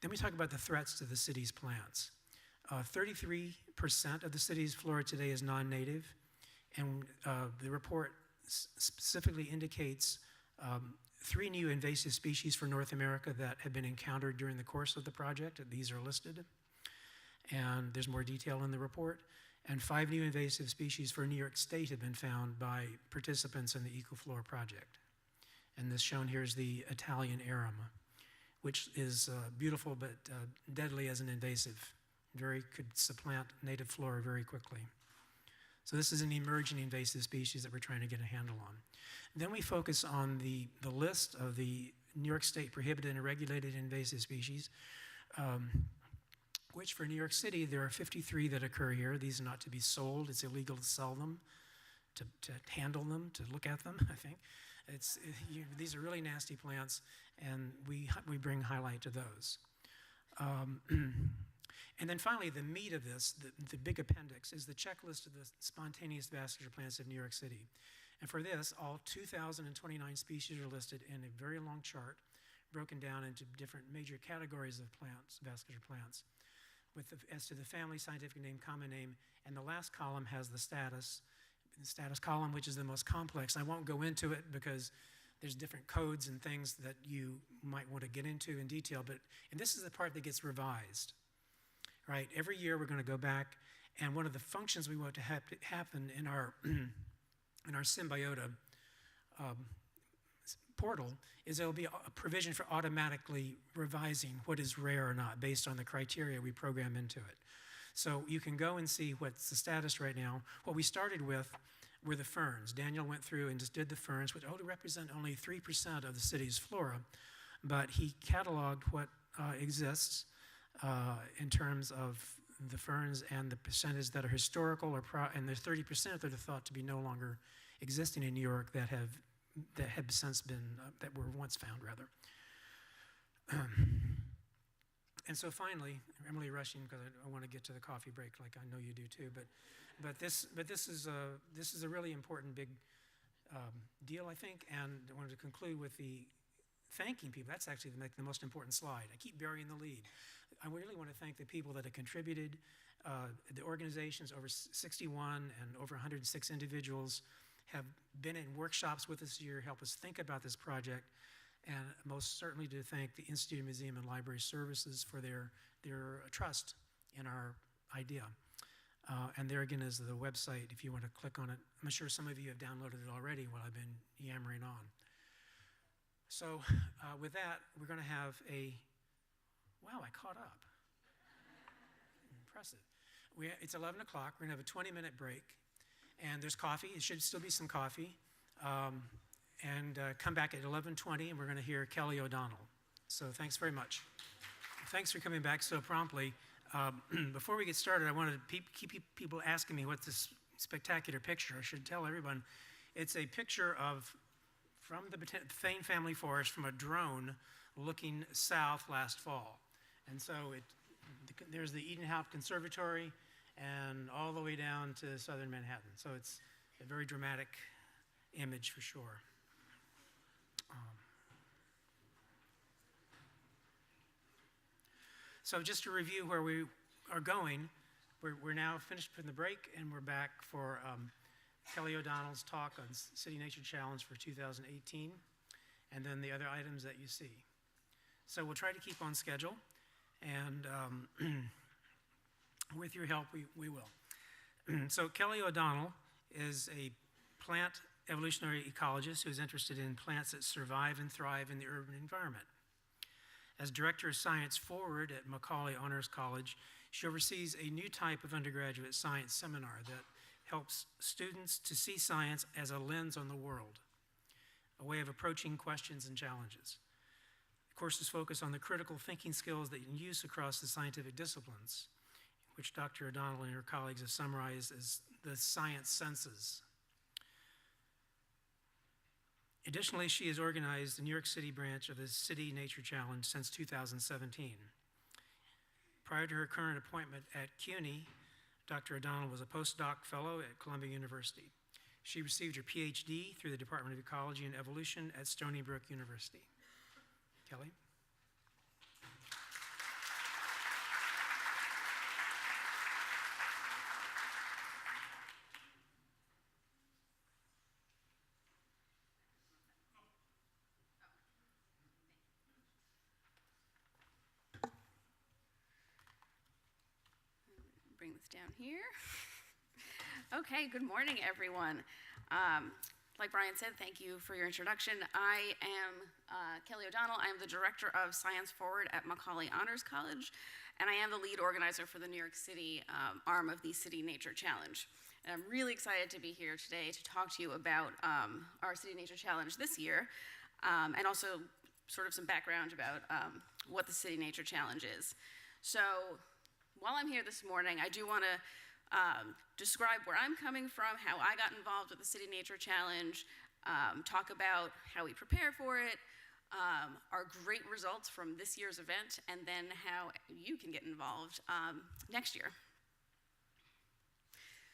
Then we talk about the threats to the city's plants. 33% of the city's flora today is non-native, and the report specifically indicates 3 new invasive species for North America that have been encountered during the course of the project. These are listed, and there's more detail in the report. And 5 new invasive species for New York State have been found by participants in the EcoFloor project. And this shown here is the Italian arum, which is beautiful but deadly as an invasive. Could supplant native flora very quickly. So this is an emerging invasive species that we're trying to get a handle on. Then we focus on the list of the New York State prohibited and regulated invasive species, which for New York City, there are 53 that occur here. These are not to be sold. It's illegal to sell them, to handle them, to look at them, I think. These are really nasty plants, and we bring highlight to those. And then finally, the meat of this, the big appendix, is the checklist of the spontaneous vascular plants of New York City. And for this, all 2,029 species are listed in a very long chart, broken down into different major categories of plants, vascular plants, as to the family, scientific name, common name, and the last column has the status column, which is the most complex. I won't go into it because there's different codes and things that you might want to get into in detail, and this is the part that gets revised, right? Every year we're going to go back, and one of the functions we want to happen in our in our Symbiota portal is there'll be a provision for automatically revising what is rare or not based on the criteria we program into it. So you can go and see what's the status right now. What we started with were the ferns. Daniel went through and just did the ferns, which represent only 3% of the city's flora, but he cataloged what exists in terms of the ferns and the percentage that are historical, and there's 30% that are thought to be no longer existing in New York that have since been, that were once found, rather. And so finally, Emily rushing because I want to get to the coffee break, like I know you do too. But this is a really important big deal, I think. And I wanted to conclude with the thanking people. That's actually the most important slide. I keep burying the lead. I really want to thank the people that have contributed, the organizations, over 61 and over 106 individuals have been in workshops with us this year, help us think about this project, and most certainly to thank the Institute of Museum and Library Services for their trust in our idea. And there again is the website if you want to click on it. I'm sure some of you have downloaded it already while I've been yammering on. So with that, we're going to have wow, I caught up. Impressive. It's 11 o'clock. We're going to have a 20-minute break. And there's coffee. It should still be some coffee. And come back at 11:20, and we're going to hear Kelly O'Donnell. So thanks very much. Thanks for coming back so promptly. Before we get started, I wanted to keep people asking me what's this spectacular picture. I should tell everyone. It's a picture from the Thane Family Forest from a drone looking south last fall. And so there's the Edenhout Conservatory and all the way down to southern Manhattan. So it's a very dramatic image for sure. So just to review where we are going, we're now finished from the break, and we're back for Kelly O'Donnell's talk on City Nature Challenge for 2018, and then the other items that you see. So we'll try to keep on schedule, and with your help, we will. So Kelly O'Donnell is a plant evolutionary ecologist who's interested in plants that survive and thrive in the urban environment. As Director of Science Forward at Macaulay Honors College, she oversees a new type of undergraduate science seminar that helps students to see science as a lens on the world, a way of approaching questions and challenges. The courses focus on the critical thinking skills that you can use across the scientific disciplines, which Dr. O'Donnell and her colleagues have summarized as the science senses. Additionally, she has organized the New York City branch of the City Nature Challenge since 2017. Prior to her current appointment at CUNY, Dr. O'Donnell was a postdoc fellow at Columbia University. She received her PhD through the Department of Ecology and Evolution at Stony Brook University. Kelly? bring this down here. Okay, good morning, everyone. Like Brian said, thank you for your introduction. I am Kelly O'Donnell. I am the Director of Science Forward at Macaulay Honors College, and I am the lead organizer for the New York City arm of the City Nature Challenge. And I'm really excited to be here today to talk to you about our City Nature Challenge this year, and also sort of some background about what the City Nature Challenge is. So while I'm here this morning, I do want to describe where I'm coming from, how I got involved with the City Nature Challenge, talk about how we prepare for it, our great results from this year's event, and then how you can get involved next year.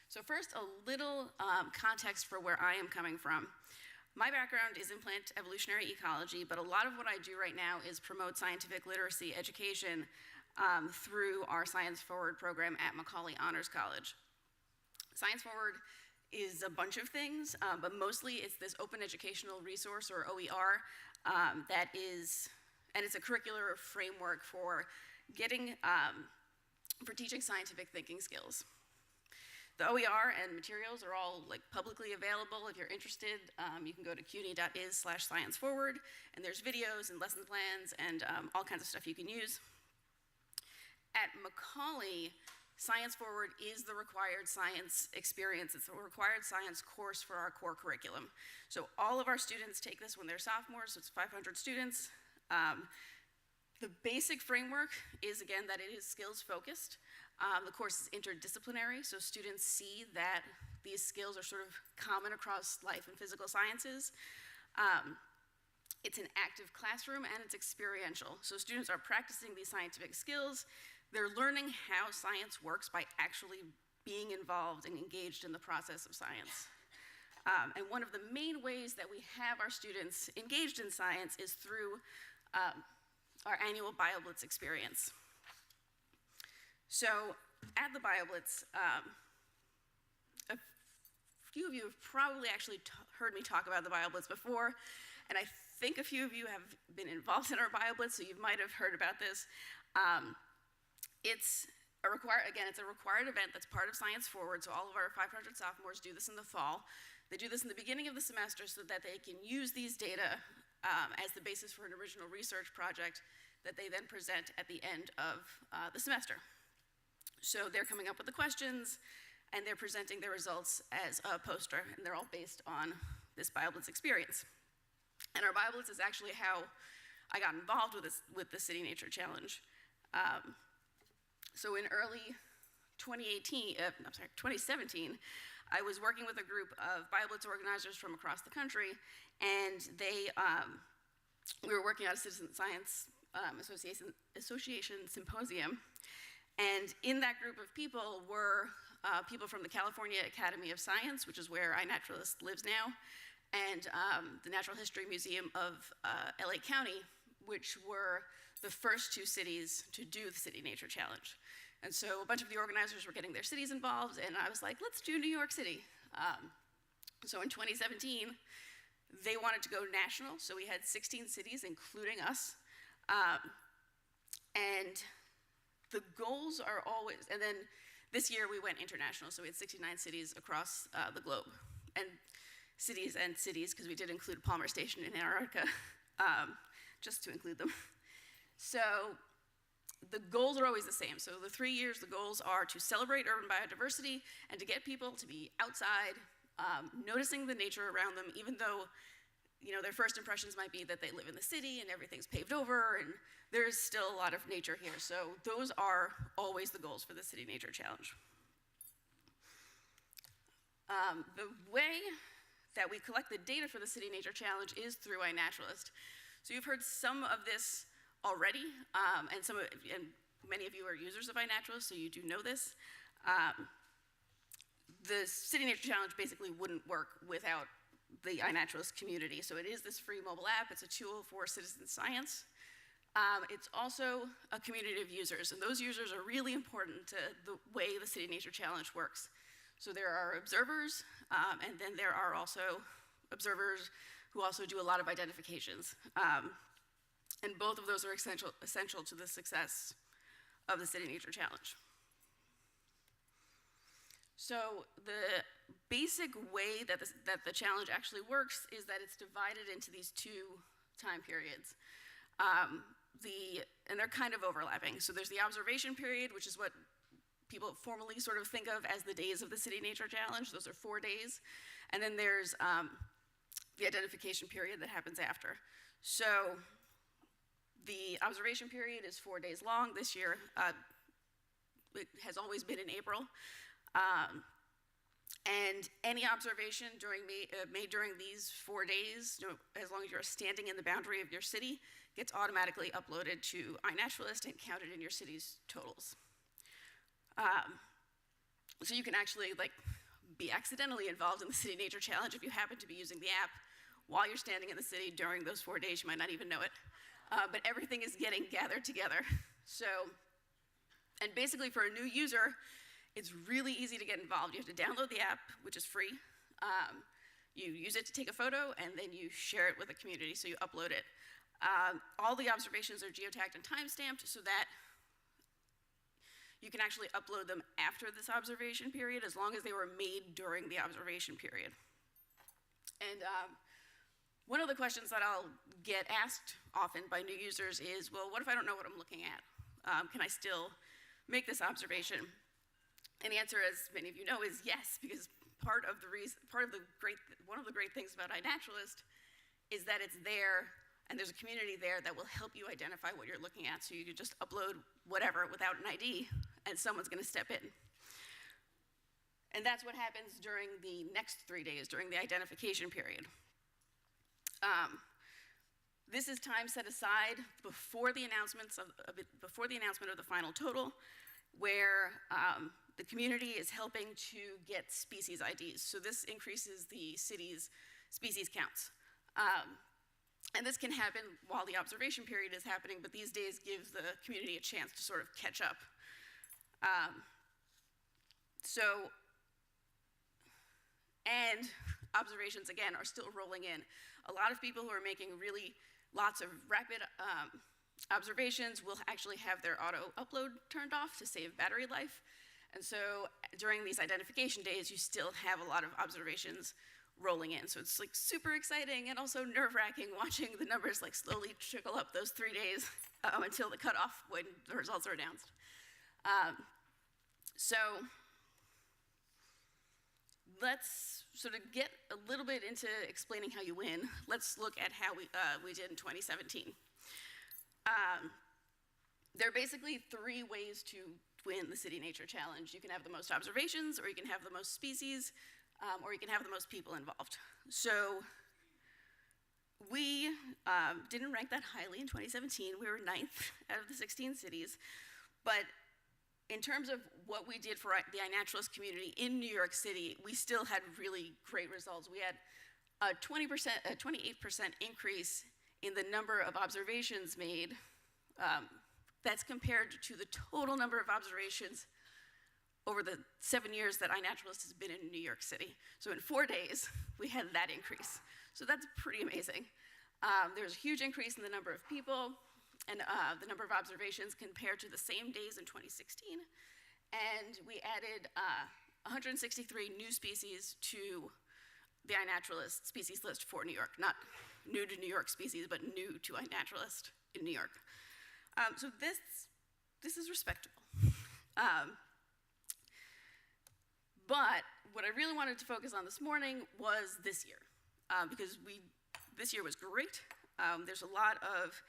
So first, a little context for where I am coming from. My background is in plant evolutionary ecology, but a lot of what I do right now is promote scientific literacy education through our Science Forward program at Macaulay Honors College. Science Forward is a bunch of things, but mostly it's this open educational resource, or OER, that is, and it's a curricular framework for getting, for teaching scientific thinking skills. The OER and materials are all publicly available. If you're interested, you can go to cuny.is/scienceforward, and there's videos and lesson plans and all kinds of stuff you can use. At Macaulay, Science Forward is the required science experience. It's a required science course for our core curriculum. So all of our students take this when they're sophomores, so it's 500 students. The basic framework is, again, that it is skills focused. The course is interdisciplinary, so students see that these skills are sort of common across life and physical sciences. It's an active classroom and it's experiential. So students are practicing these scientific skills. They're learning how science works by actually being involved and engaged in the process of science. And one of the main ways that we have our students engaged in science is through our annual BioBlitz experience. So at the BioBlitz, a few of you have probably actually heard me talk about the BioBlitz before, and I think a few of you have been involved in our BioBlitz, so you might have heard about this. It's a required event that's part of Science Forward, so all of our 500 sophomores do this in the fall. They do this in the beginning of the semester so that they can use these data as the basis for an original research project that they then present at the end of the semester. So they're coming up with the questions, and they're presenting their results as a poster, and they're all based on this BioBlitz experience. And our BioBlitz is actually how I got involved with the City Nature Challenge. So in early 2017, I was working with a group of BioBlitz organizers from across the country, and we were working on a Citizen Science Association symposium. And in that group of people were people from the California Academy of Science, which is where iNaturalist lives now, and the Natural History Museum of LA County, which were the first two cities to do the City Nature Challenge. And so a bunch of the organizers were getting their cities involved, and I was like, let's do New York City. So in 2017, they wanted to go national, so we had 16 cities, including us. And the goals are always, and then this year we went international, so we had 69 cities across the globe. And cities, because we did include Palmer Station in Antarctica, just to include them. So the goals are always the same. So the 3 years, the goals are to celebrate urban biodiversity and to get people to be outside, noticing the nature around them, even though their first impressions might be that they live in the city and everything's paved over, and there's still a lot of nature here. So those are always the goals for the City Nature Challenge. The way that we collect the data for the City Nature Challenge is through iNaturalist. So you've heard some of this already, and many of you are users of iNaturalist, so you do know this. The City Nature Challenge basically wouldn't work without the iNaturalist community. So it is this free mobile app. It's a tool for citizen science. It's also a community of users, and those users are really important to the way the City Nature Challenge works. So there are observers, and then there are also observers who also do a lot of identifications. And both of those are essential to the success of the City Nature Challenge. So the basic way that the challenge actually works is that it's divided into these two time periods. And they're kind of overlapping. So there's the observation period, which is what people formally sort of think of as the days of the City Nature Challenge. Those are 4 days. And then there's the identification period that happens after. So the observation period is 4 days long. This year, it has always been in April. And any observation made during these 4 days, as long as you're standing in the boundary of your city, gets automatically uploaded to iNaturalist and counted in your city's totals. So you can actually be accidentally involved in the City Nature Challenge if you happen to be using the app while you're standing in the city during those 4 days. You might not even know it. But everything is getting gathered together. So, and basically for a new user, it's really easy to get involved. You have to download the app, which is free. You use it to take a photo, and then you share it with the community, so you upload it. All the observations are geotagged and timestamped so that you can actually upload them after this observation period, as long as they were made during the observation period. And one of the questions that I'll get asked often by new users is, well, what if I don't know what I'm looking at? Can I still make this observation? And the answer, as many of you know, is yes, because one of the great things about iNaturalist is that it's there, and there's a community there that will help you identify what you're looking at. So you can just upload whatever without an ID, and someone's going to step in. And that's what happens during the next 3 days, during the identification period. This is time set aside before the announcement of the final total, where the community is helping to get species IDs. So this increases the city's species counts. And this can happen while the observation period is happening, but these days give the community a chance to sort of catch up. And observations, again, are still rolling in. A lot of people who are making lots of rapid observations will actually have their auto upload turned off to save battery life. And so during these identification days, you still have a lot of observations rolling in. So it's super exciting and also nerve-wracking watching the numbers slowly trickle up those 3 days until the cutoff when the results are announced. So let's sort of get a little bit into explaining how you win. Let's look at how we did in 2017. There are basically 3 ways to win the City Nature Challenge. You can have the most observations, or you can have the most species, or you can have the most people involved. So we didn't rank that highly in 2017. We were 9th out of the 16 cities. But in terms of what we did for the iNaturalist community in New York City, we still had really great results. We had a 28% increase in the number of observations made. That's compared to the total number of observations over the 7 years that iNaturalist has been in New York City. So in 4 days, we had that increase. So that's pretty amazing. There's a huge increase in the number of people and the number of observations compared to the same days in 2016. And we added 163 new species to the iNaturalist species list for New York. Not new to New York species, but new to iNaturalist in New York. So this is respectable. But what I really wanted to focus on this morning was this year, because this year was great. There's a lot of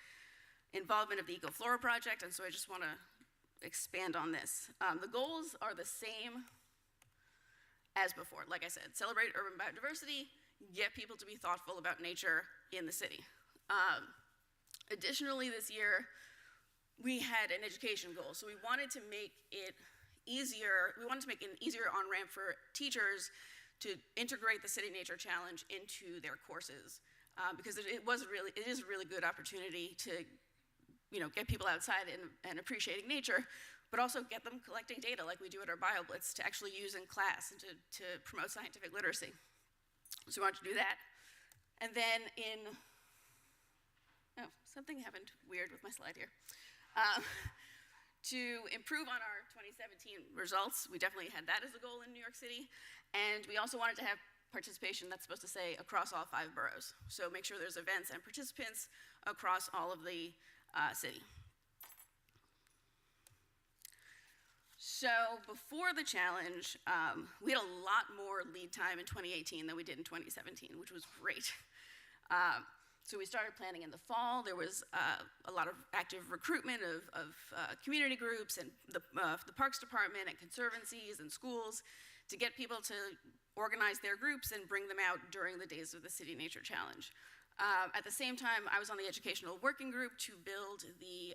involvement of the EcoFlora project, and so I just want to expand on this. The goals are the same as before. Like I said, celebrate urban biodiversity, get people to be thoughtful about nature in the city. Additionally, this year, we had an education goal. So we wanted to make it easier, we wanted to make an easier on-ramp for teachers to integrate the City Nature Challenge into their courses. Because it is a really good opportunity to get people outside and appreciating nature, but also get them collecting data like we do at our BioBlitz to actually use in class and to promote scientific literacy. So we wanted to do that. And then something happened weird with my slide here. to improve on our 2017 results. We definitely had that as a goal in New York City. And we also wanted to have participation that's supposed to say across all 5 boroughs. So make sure there's events and participants across all of the city. So before the challenge, we had a lot more lead time in 2018 than we did in 2017, which was great. So we started planning in the fall. There was a lot of active recruitment of community groups and the Parks Department and conservancies and schools to get people to organize their groups and bring them out during the days of the City Nature Challenge. At the same time, I was on the educational working group to build the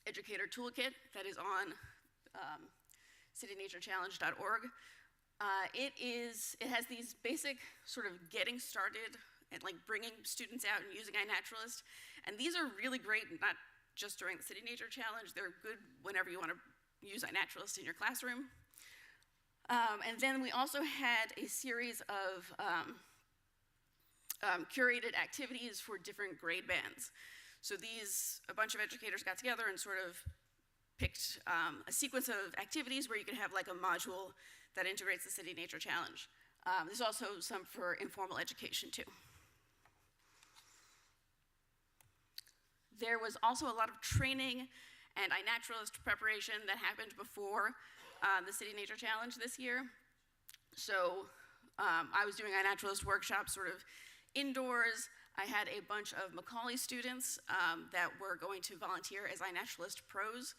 educator toolkit that is on citynaturechallenge.org. It has these basic sort of getting started and like bringing students out and using iNaturalist. And these are really great, not just during the City Nature Challenge, they're good whenever you want to use iNaturalist in your classroom. And then we also had a series of curated activities for different grade bands. So a bunch of educators got together and sort of picked a sequence of activities where you could have like a module that integrates the City Nature Challenge. There's also some for informal education too. There was also a lot of training and iNaturalist preparation that happened before the City Nature Challenge this year. So I was doing iNaturalist workshops sort of indoors. I had a bunch of Macaulay students that were going to volunteer as iNaturalist pros.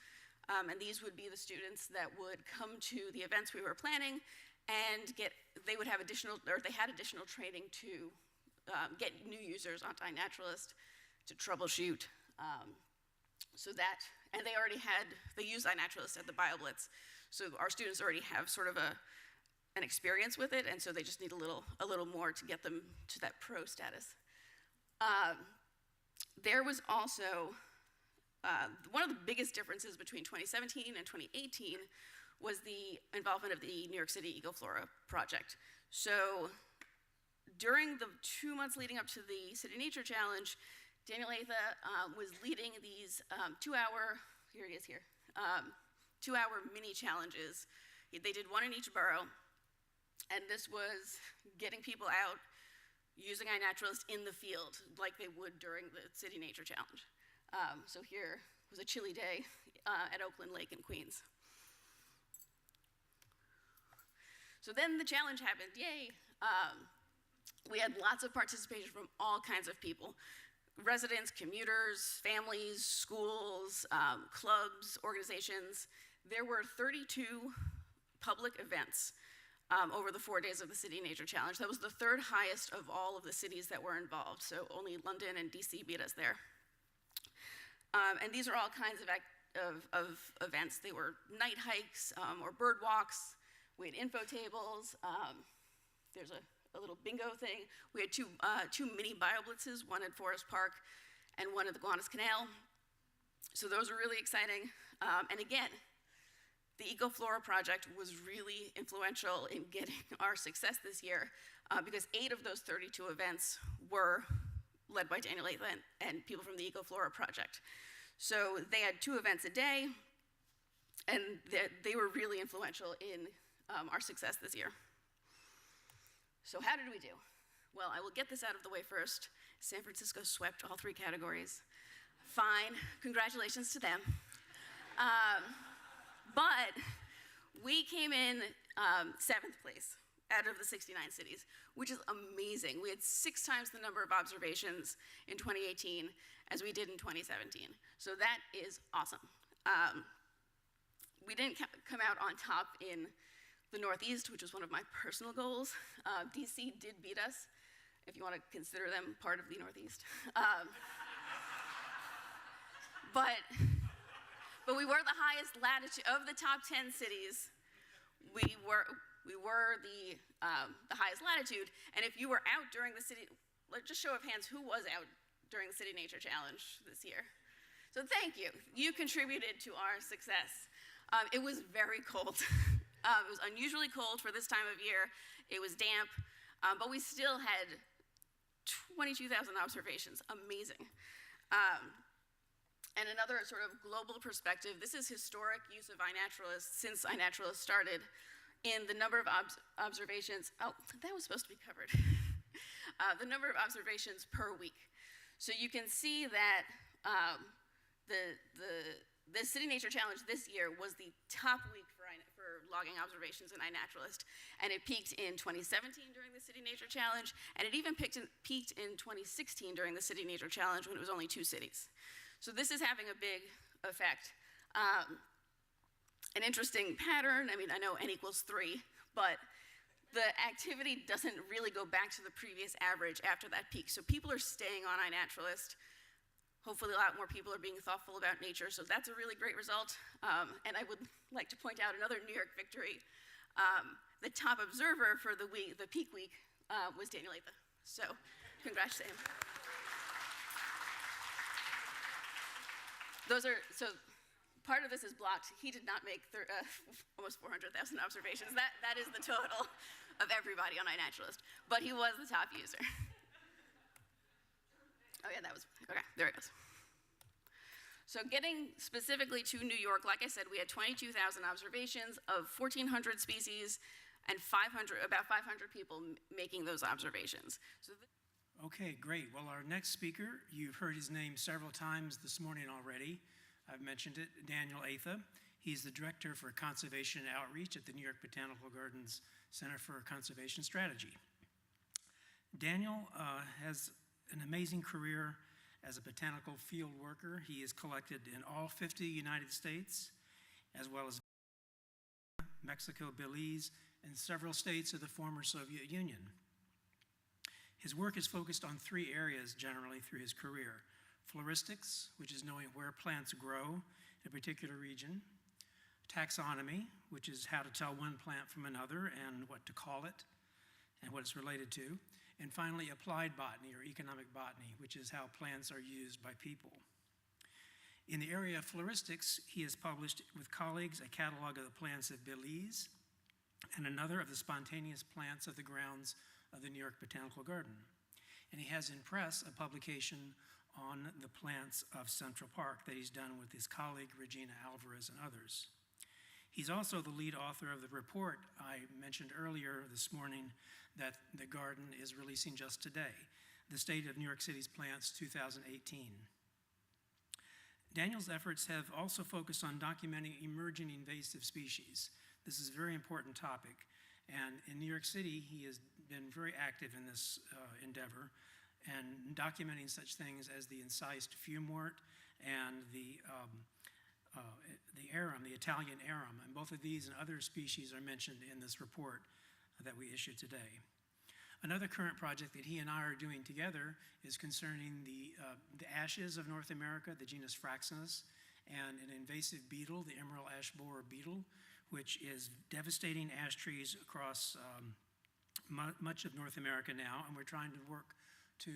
And these would be the students that would come to the events we were planning and they would have they had additional training to get new users onto iNaturalist, to troubleshoot. And they use iNaturalist at the BioBlitz. So our students already have sort of an experience with it, and so they just need a little more to get them to that pro status. There was also, one of the biggest differences between 2017 and 2018 was the involvement of the New York City EcoFlora project. So during the 2 months leading up to the City Nature Challenge, Daniel Atha was leading these 2-hour, here he is here, 2-hour mini challenges. They did one in each borough, and this was getting people out using iNaturalist in the field like they would during the City Nature Challenge. So here was a chilly day at Oakland Lake in Queens. So then the challenge happened, yay. We had lots of participation from all kinds of people. Residents, commuters, families, schools, clubs, organizations. There were 32 public events over the 4 days of the City Nature Challenge. That was the 3rd highest of all of the cities that were involved, so only London and DC beat us there. And these are all kinds of events. They were night hikes or bird walks. We had info tables. There's a little bingo thing. We had two mini BioBlitzes, one at Forest Park and one at the Gowanus Canal. So those were really exciting. And again, the EcoFlora project was really influential in getting our success this year because 8 of those 32 events were led by Daniel Atha and people from the EcoFlora project. So they had 2 events a day, and they were really influential in our success this year. So how did we do? Well, I will get this out of the way first. San Francisco swept all 3 categories. Fine, congratulations to them. But we came in 7th place out of the 69 cities, which is amazing. We had 6 times the number of observations in 2018 as we did in 2017. So that is awesome. We didn't come out on top in the Northeast, which was one of my personal goals. DC did beat us, if you want to consider them part of the Northeast. But we were the highest latitude of the top 10 cities. We were the highest latitude, and if you were out during the city, just show of hands, who was out during the City Nature Challenge this year? So thank you. You contributed to our success. It was very cold. It was unusually cold for this time of year. It was damp, but we still had 22,000 observations. Amazing. And another sort of global perspective, this is historic use of iNaturalist since iNaturalist started in the number of observations. Oh, that was supposed to be covered. The number of observations per week. So you can see that the City Nature Challenge this year was the top week for logging observations in iNaturalist, and it peaked in 2017 during the City Nature Challenge, and it even peaked in 2016 during the City Nature Challenge when it was only 2 cities. So this is having a big effect. An interesting pattern, I mean, I know n equals 3, but the activity doesn't really go back to the previous average after that peak. So people are staying on iNaturalist. Hopefully a lot more people are being thoughtful about nature, so that's a really great result. And I would like to point out another New York victory. The top observer for the peak week was Daniel Atha. So congrats to him. So part of this is blocked. He did not make almost 400,000 observations. That is the total of everybody on iNaturalist, but he was the top user. Oh yeah, okay, there it goes. So getting specifically to New York, like I said, we had 22,000 observations of 1,400 species and about 500 people making those observations. Okay, great. Well, our next speaker, you've heard his name several times this morning already. I've mentioned it, Daniel Atha. He's the Director for Conservation Outreach at the New York Botanical Gardens Center for Conservation Strategy. Daniel has an amazing career as a botanical field worker. He is collected in all 50 United States, as well as Mexico, Belize, and several states of the former Soviet Union. His work is focused on 3 areas generally through his career: floristics, which is knowing where plants grow in a particular region; taxonomy, which is how to tell one plant from another and what to call it and what it's related to; and finally, applied botany or economic botany, which is how plants are used by people. In the area of floristics, he has published with colleagues a catalog of the plants of Belize and another of the spontaneous plants of the grounds of the New York Botanical Garden. And he has in press a publication on the plants of Central Park that he's done with his colleague Regina Alvarez and others. He's also the lead author of the report I mentioned earlier this morning that the garden is releasing just today, The State of New York City's Plants 2018. Daniel's efforts have also focused on documenting emerging invasive species. This is a very important topic, and in New York City, he has been very active in this endeavor and documenting such things as the incised fumort and the arum, the Italian arum, and both of these and other species are mentioned in this report that we issued today. Another current project that he and I are doing together is concerning the ashes of North America, the genus Fraxinus, and an invasive beetle, the emerald ash borer beetle, which is devastating ash trees across much of North America now, and we're trying to work to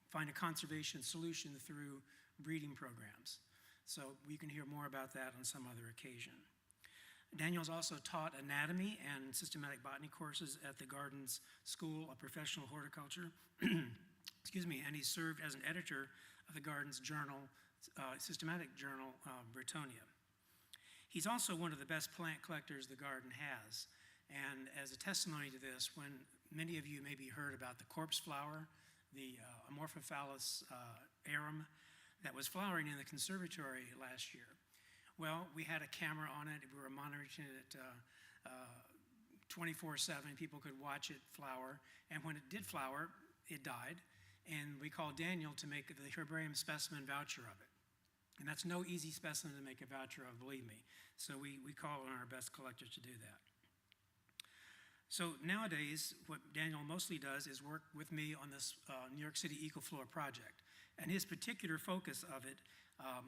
find a conservation solution through breeding programs. So we can hear more about that on some other occasion. Daniel's also taught anatomy and systematic botany courses at the Gardens School of Professional Horticulture, excuse me, and he served as an editor of the Gardens Journal, systematic journal, Britonia. He's also one of the best plant collectors the garden has. And as a testimony to this, when many of you maybe heard about the corpse flower, the Amorphophallus arum, that was flowering in the conservatory last year. Well, we had a camera on it. We were monitoring it 24/7. People could watch it flower. And when it did flower, it died. And we called Daniel to make the herbarium specimen voucher of it. And that's no easy specimen to make a voucher of, believe me. So we call on our best collector to do that. So nowadays, what Daniel mostly does is work with me on this New York City EcoFloor project. And his particular focus of it,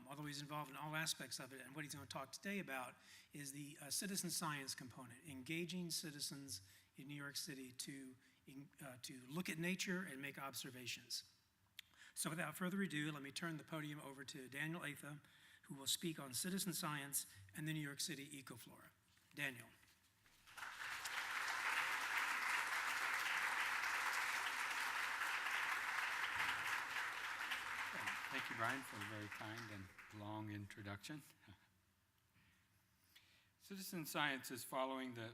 although he's involved in all aspects of it, and what he's going to talk today about is the citizen science component, engaging citizens in New York City to look at nature and make observations. So without further ado, let me turn the podium over to Daniel Atha, who will speak on citizen science and the New York City EcoFlora. Daniel. Thank you, Brian, for a very kind and long introduction. Citizen science is following the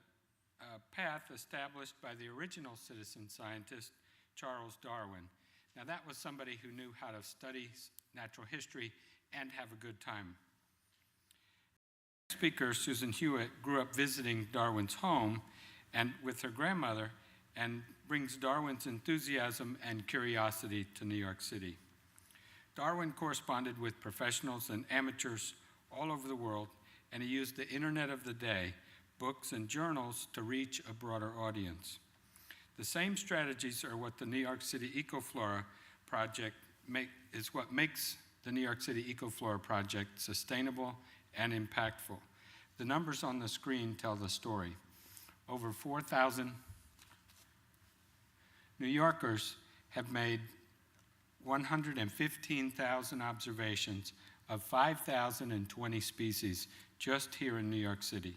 path established by the original citizen scientist, Charles Darwin. Now, that was somebody who knew how to study natural history and have a good time. Speaker Susan Hewitt grew up visiting Darwin's home and with her grandmother, and brings Darwin's enthusiasm and curiosity to New York City. Darwin corresponded with professionals and amateurs all over the world, and he used the internet of the day, books and journals, to reach a broader audience. The same strategies are what the New York City EcoFlora project is what makes the New York City EcoFlora project sustainable and impactful. The numbers on the screen tell the story. Over 4,000 New Yorkers have made 115,000 observations of 5,020 species just here in New York City.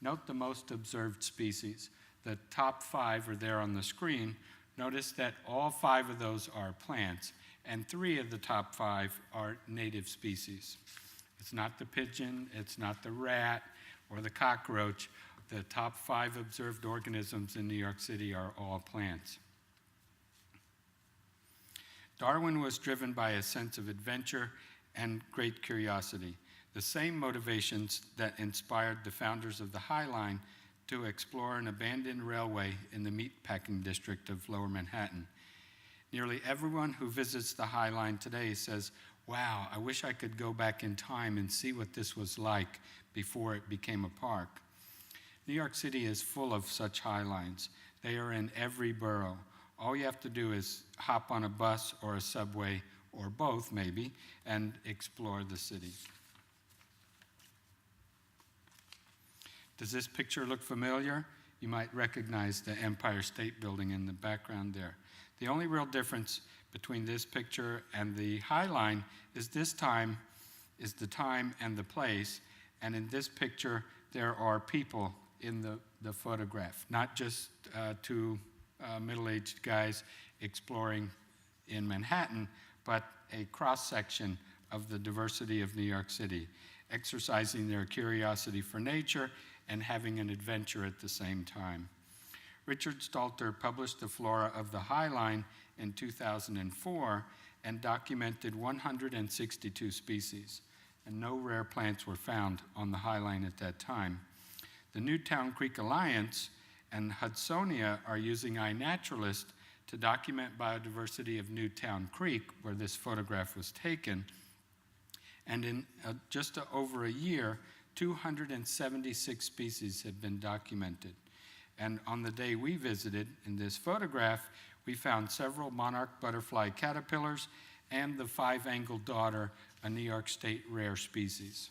Note the most observed species. The top 5 are there on the screen. Notice that all 5 of those are plants, and 3 of the top 5 are native species. It's not the pigeon, it's not the rat, or the cockroach. The top 5 observed organisms in New York City are all plants. Darwin was driven by a sense of adventure and great curiosity, the same motivations that inspired the founders of the High Line to explore an abandoned railway in the meatpacking district of Lower Manhattan. Nearly everyone who visits the High Line today says, "Wow, I wish I could go back in time and see what this was like before it became a park." New York City is full of such High Lines. They are in every borough. All you have to do is hop on a bus or a subway, or both maybe, and explore the city. Does this picture look familiar? You might recognize the Empire State Building in the background there. The only real difference between this picture and the High Line is this time is the time and the place, and in this picture there are people in the photograph, not just two middle-aged guys exploring in Manhattan, but a cross-section of the diversity of New York City, exercising their curiosity for nature and having an adventure at the same time. Richard Stalter published the flora of the High Line in 2004 and documented 162 species, and no rare plants were found on the High Line at that time. The Newtown Creek Alliance and Hudsonia are using iNaturalist to document biodiversity of Newtown Creek, where this photograph was taken. And in just over a year, 276 species have been documented. And on the day we visited, in this photograph, we found several monarch butterfly caterpillars and the 5-angled daughter, a New York State rare species.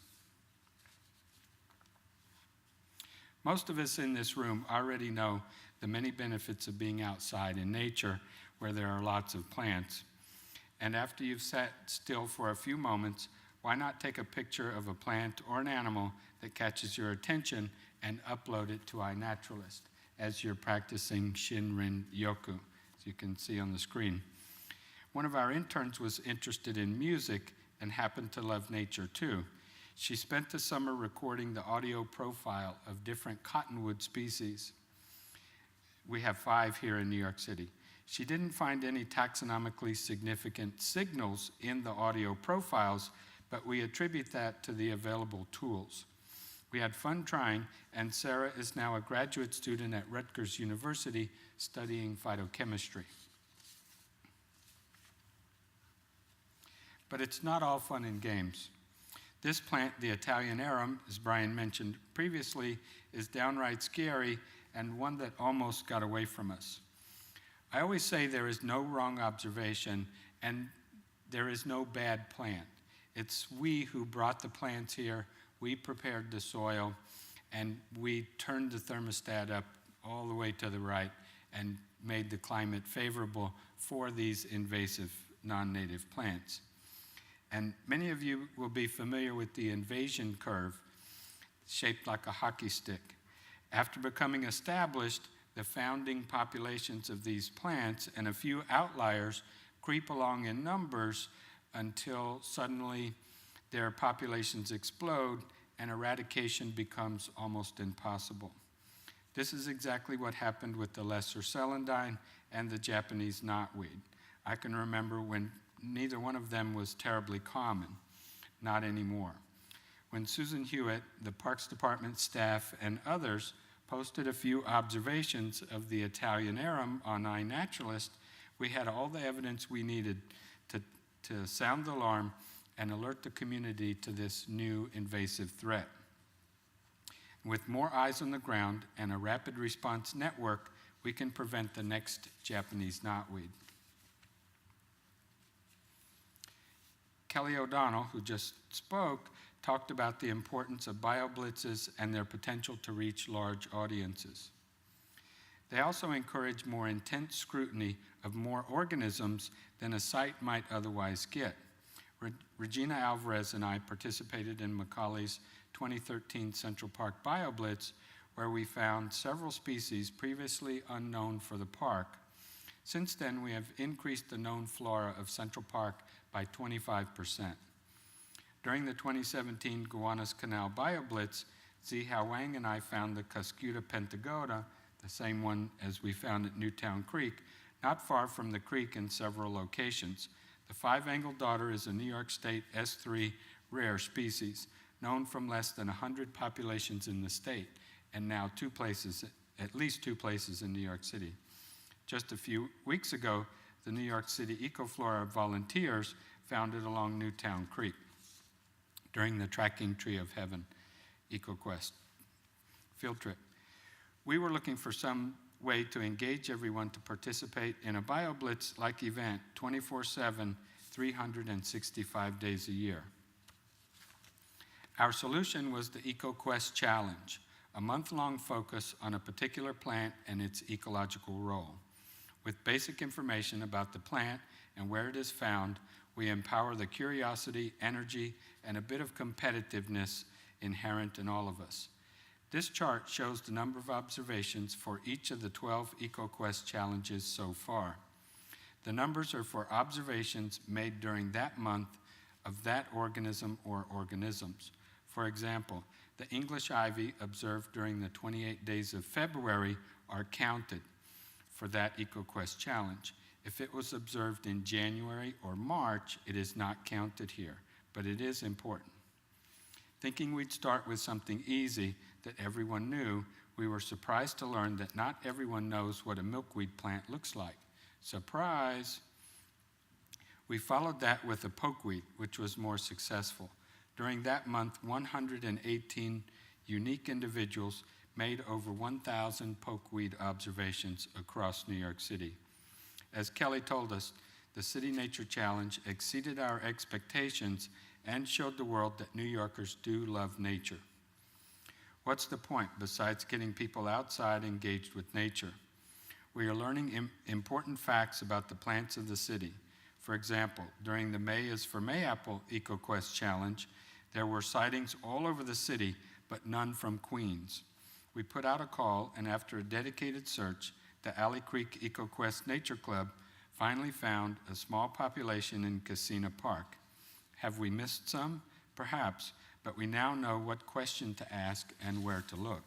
Most of us in this room already know the many benefits of being outside in nature where there are lots of plants. And after you've sat still for a few moments, why not take a picture of a plant or an animal that catches your attention and upload it to iNaturalist as you're practicing Shinrin Yoku, as you can see on the screen. One of our interns was interested in music and happened to love nature too. She spent the summer recording the audio profile of different cottonwood species. We have 5 here in New York City. She didn't find any taxonomically significant signals in the audio profiles, but we attribute that to the available tools. We had fun trying, and Sarah is now a graduate student at Rutgers University studying phytochemistry. But it's not all fun and games. This plant, the Italian arum, as Brian mentioned previously, is downright scary and one that almost got away from us. I always say there is no wrong observation and there is no bad plant. It's we who brought the plants here, we prepared the soil, and we turned the thermostat up all the way to the right and made the climate favorable for these invasive non-native plants. And many of you will be familiar with the invasion curve, shaped like a hockey stick. After becoming established, the founding populations of these plants and a few outliers creep along in numbers, until suddenly their populations explode and eradication becomes almost impossible. This is exactly what happened with the lesser celandine and the Japanese knotweed. I can remember when neither one of them was terribly common, not anymore. When Susan Hewitt, the Parks Department staff, and others posted a few observations of the Italian arum on iNaturalist, we had all the evidence we needed to sound the alarm and alert the community to this new invasive threat. With more eyes on the ground and a rapid response network, we can prevent the next Japanese knotweed. Kelly O'Donnell, who just spoke, talked about the importance of bioblitzes and their potential to reach large audiences. They also encourage more intense scrutiny of more organisms than a site might otherwise get. Regina Alvarez and I participated in Macaulay's 2013 Central Park BioBlitz, where we found several species previously unknown for the park. Since then, we have increased the known flora of Central Park by 25%. During the 2017 Gowanus Canal BioBlitz, Zihao Wang and I found the Cuscuta pentagoda, the same one as we found at Newtown Creek, not far from the creek in several locations. The five-angled daughter is a New York State S3 rare species, known from less than 100 populations in the state, and now at least two places in New York City. Just a few weeks ago, the New York City EcoFlora volunteers found it along Newtown Creek during the Tracking Tree of Heaven EcoQuest field trip. We were looking for some way to engage everyone to participate in a BioBlitz-like event 24/7, 365 days a year. Our solution was the EcoQuest Challenge, a month-long focus on a particular plant and its ecological role. With basic information about the plant and where it is found, we empower the curiosity, energy, and a bit of competitiveness inherent in all of us. This chart shows the number of observations for each of the 12 EcoQuest challenges so far. The numbers are for observations made during that month of that organism or organisms. For example, the English ivy observed during the 28 days of February are counted for that EcoQuest challenge. If it was observed in January or March, it is not counted here, but it is important. Thinking we'd start with something easy that everyone knew, we were surprised to learn that not everyone knows what a milkweed plant looks like. Surprise! We followed that with a pokeweed, which was more successful. During that month, 118 unique individuals made over 1,000 pokeweed observations across New York City. As Kelly told us, the City Nature Challenge exceeded our expectations and showed the world that New Yorkers do love nature. What's the point besides getting people outside engaged with nature? We are learning important facts about the plants of the city. For example, during the May is for Mayapple EcoQuest Challenge, there were sightings all over the city, but none from Queens. We put out a call, and after a dedicated search, the Alley Creek EcoQuest Nature Club finally found a small population in Casina Park. Have we missed some? Perhaps, but we now know what question to ask and where to look.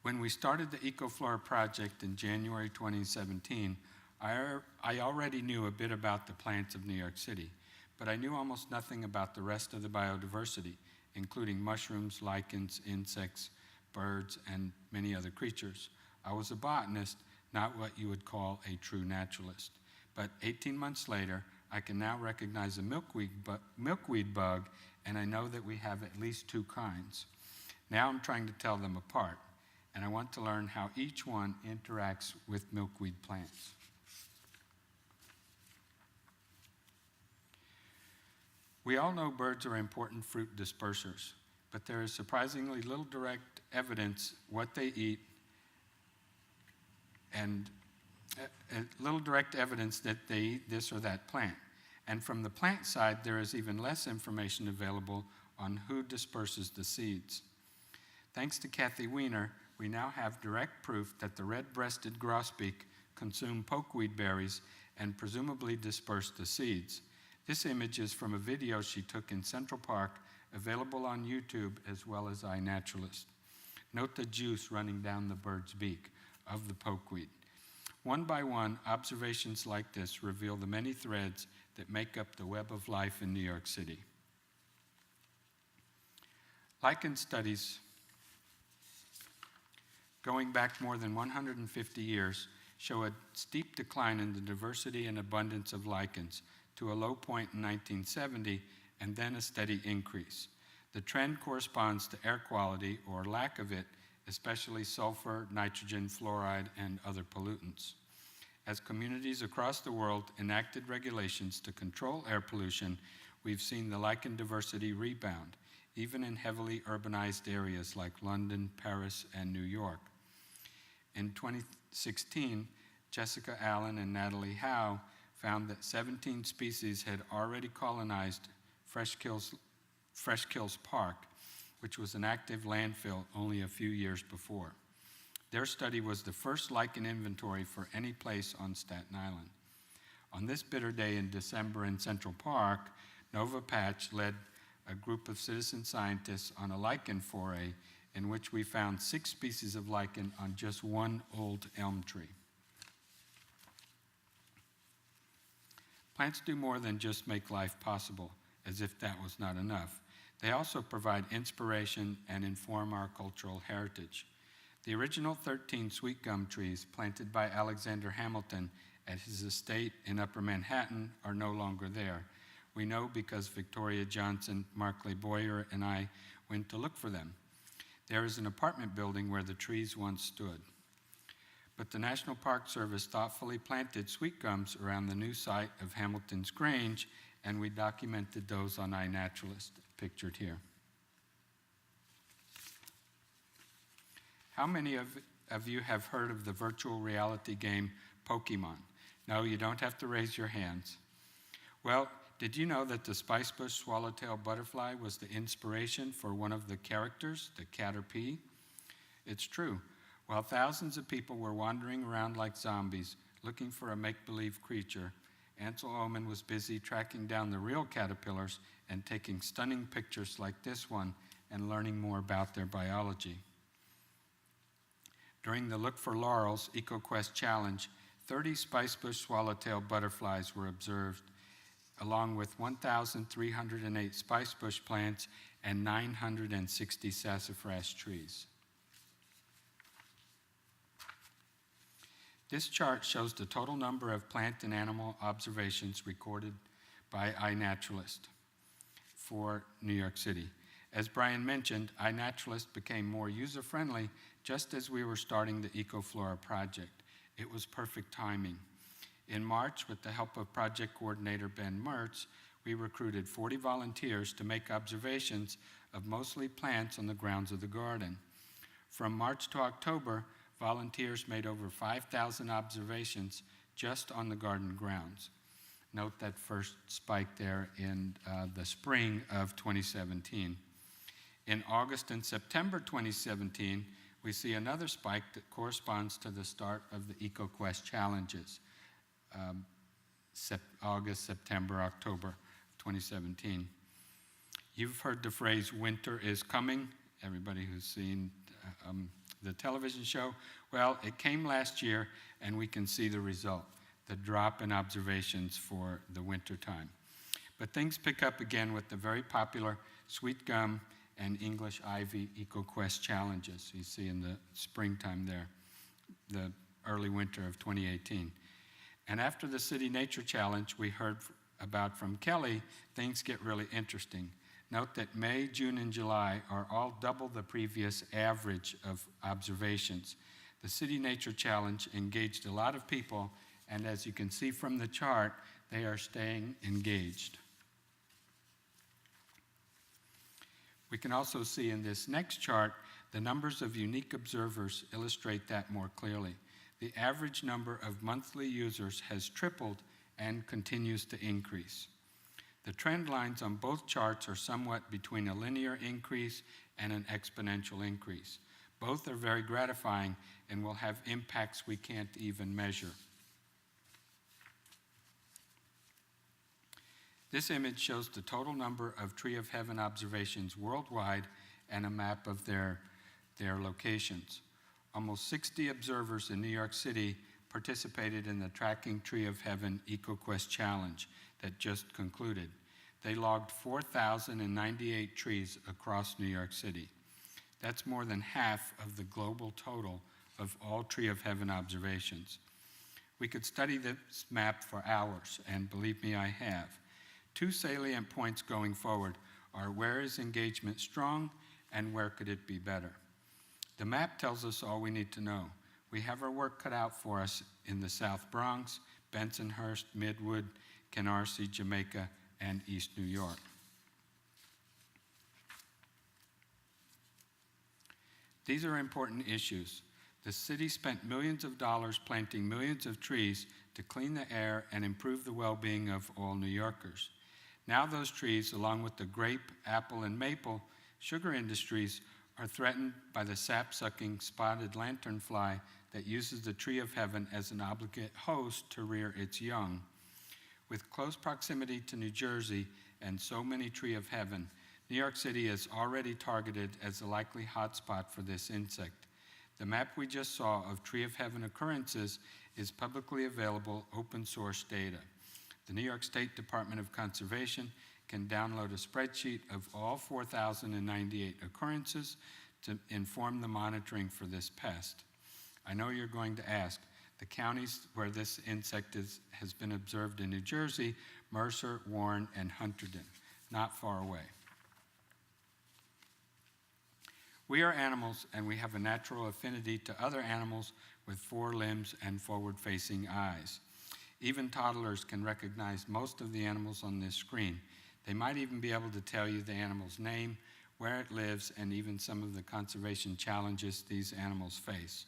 When we started the EcoFloor project in January 2017, I already knew a bit about the plants of New York City, but I knew almost nothing about the rest of the biodiversity, including mushrooms, lichens, insects, birds, and many other creatures. I was a botanist, not what you would call a true naturalist. But 18 months later, I can now recognize a milkweed bug, and I know that we have at least two kinds. Now I'm trying to tell them apart, and I want to learn how each one interacts with milkweed plants. We all know birds are important fruit dispersers, but there is surprisingly little direct evidence what they eat and little direct evidence that they eat this or that plant. And from the plant side, there is even less information available on who disperses the seeds. Thanks to Kathy Weiner, we now have direct proof that the red-breasted grosbeak consume pokeweed berries and presumably disperse the seeds. This image is from a video she took in Central Park, available on YouTube as well as iNaturalist. Note the juice running down the bird's beak of the pokeweed. One by one, observations like this reveal the many threads that make up the web of life in New York City. Lichen studies going back more than 150 years show a steep decline in the diversity and abundance of lichens to a low point in 1970 and then a steady increase. The trend corresponds to air quality or lack of it, especially sulfur, nitrogen, fluoride, and other pollutants. As communities across the world enacted regulations to control air pollution, we've seen the lichen diversity rebound, even in heavily urbanized areas like London, Paris, and New York. In 2016, Jessica Allen and Natalie Howe found that 17 species had already colonized Fresh Kills Park, which was an active landfill only a few years before. Their study was the first lichen inventory for any place on Staten Island. On this bitter day in December in Central Park, Nova Patch led a group of citizen scientists on a lichen foray in which we found 6 species of lichen on just one old elm tree. Plants do more than just make life possible, as if that was not enough. They also provide inspiration and inform our cultural heritage. The original 13 sweet gum trees planted by Alexander Hamilton at his estate in Upper Manhattan are no longer there. We know because Victoria Johnson, Markley Boyer, and I went to look for them. There is an apartment building where the trees once stood. But the National Park Service thoughtfully planted sweet gums around the new site of Hamilton's Grange, and we documented those on iNaturalist, pictured here. How many of you have heard of the virtual reality game Pokemon? No, you don't have to raise your hands. Well, did you know that the spicebush swallowtail butterfly was the inspiration for one of the characters, the Caterpie? It's true. While thousands of people were wandering around like zombies looking for a make-believe creature, Ansel Oman was busy tracking down the real caterpillars and taking stunning pictures like this one and learning more about their biology. During the Look for Laurels EcoQuest Challenge, 30 spicebush swallowtail butterflies were observed, along with 1,308 spicebush plants and 960 sassafras trees. This chart shows the total number of plant and animal observations recorded by iNaturalist for New York City. As Brian mentioned, iNaturalist became more user-friendly just as we were starting the EcoFlora project. It was perfect timing. In March, with the help of project coordinator Ben Mertz, we recruited 40 volunteers to make observations of mostly plants on the grounds of the garden. From March to October, volunteers made over 5,000 observations just on the garden grounds. Note that first spike there in the spring of 2017. In August and September 2017, we see another spike that corresponds to the start of the EcoQuest challenges, August, September, October 2017. You've heard the phrase, winter is coming, everybody who's seen the television show. Well, it came last year, and we can see the result, the drop in observations for the winter time. But things pick up again with the very popular sweet gum and English ivy EcoQuest challenges you see in the springtime there, the early winter of 2018. And after the City Nature Challenge we heard about from Kelly, things get really interesting. Note that May, June, and July are all double the previous average of observations. The City Nature Challenge engaged a lot of people, and as you can see from the chart, they are staying engaged. We can also see in this next chart, the numbers of unique observers illustrate that more clearly. The average number of monthly users has tripled and continues to increase. The trend lines on both charts are somewhat between a linear increase and an exponential increase. Both are very gratifying and will have impacts we can't even measure. This image shows the total number of Tree of Heaven observations worldwide and a map of their locations. Almost 60 observers in New York City participated in the Tracking Tree of Heaven EcoQuest Challenge that just concluded. They logged 4,098 trees across New York City. That's more than half of the global total of all Tree of Heaven observations. We could study this map for hours, and believe me, I have. Two salient points going forward are where is engagement strong and where could it be better. The map tells us all we need to know. We have our work cut out for us in the South Bronx, Bensonhurst, Midwood, Canarsie, Jamaica, and East New York. These are important issues. The city spent millions of dollars planting millions of trees to clean the air and improve the well-being of all New Yorkers. Now those trees, along with the grape, apple, and maple sugar industries, are threatened by the sap-sucking spotted lanternfly that uses the Tree of Heaven as an obligate host to rear its young. With close proximity to New Jersey and so many Tree of Heaven, New York City is already targeted as a likely hotspot for this insect. The map we just saw of Tree of Heaven occurrences is publicly available open source data. The New York State Department of Conservation can download a spreadsheet of all 4,098 occurrences to inform the monitoring for this pest. I know you're going to ask, the counties where this insect has been observed in New Jersey, Mercer, Warren, and Hunterdon, not far away. We are animals, and we have a natural affinity to other animals with 4 limbs and forward-facing eyes. Even toddlers can recognize most of the animals on this screen. They might even be able to tell you the animal's name, where it lives, and even some of the conservation challenges these animals face.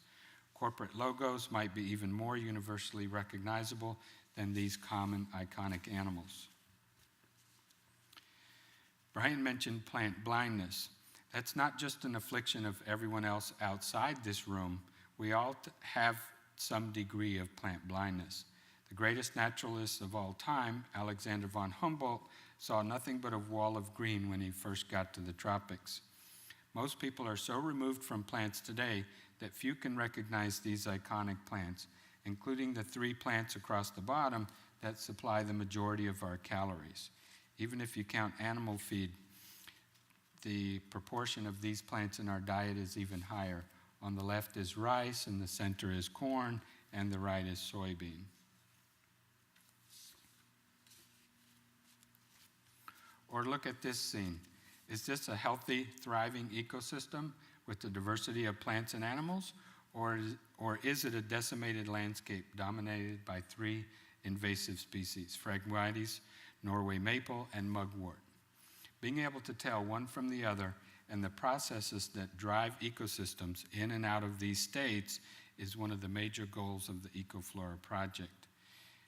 Corporate logos might be even more universally recognizable than these common iconic animals. Brian mentioned plant blindness. That's not just an affliction of everyone else outside this room. We all have some degree of plant blindness. The greatest naturalist of all time, Alexander von Humboldt, saw nothing but a wall of green when he first got to the tropics. Most people are so removed from plants today that few can recognize these iconic plants, including the 3 plants across the bottom that supply the majority of our calories. Even if you count animal feed, the proportion of these plants in our diet is even higher. On the left is rice, in the center is corn, and the right is soybean. Or look at this scene. Is this a healthy, thriving ecosystem with the diversity of plants and animals? Or is it a decimated landscape dominated by 3 invasive species, Phragmites, Norway maple, and mugwort? Being able to tell one from the other and the processes that drive ecosystems in and out of these states is one of the major goals of the EcoFlora project.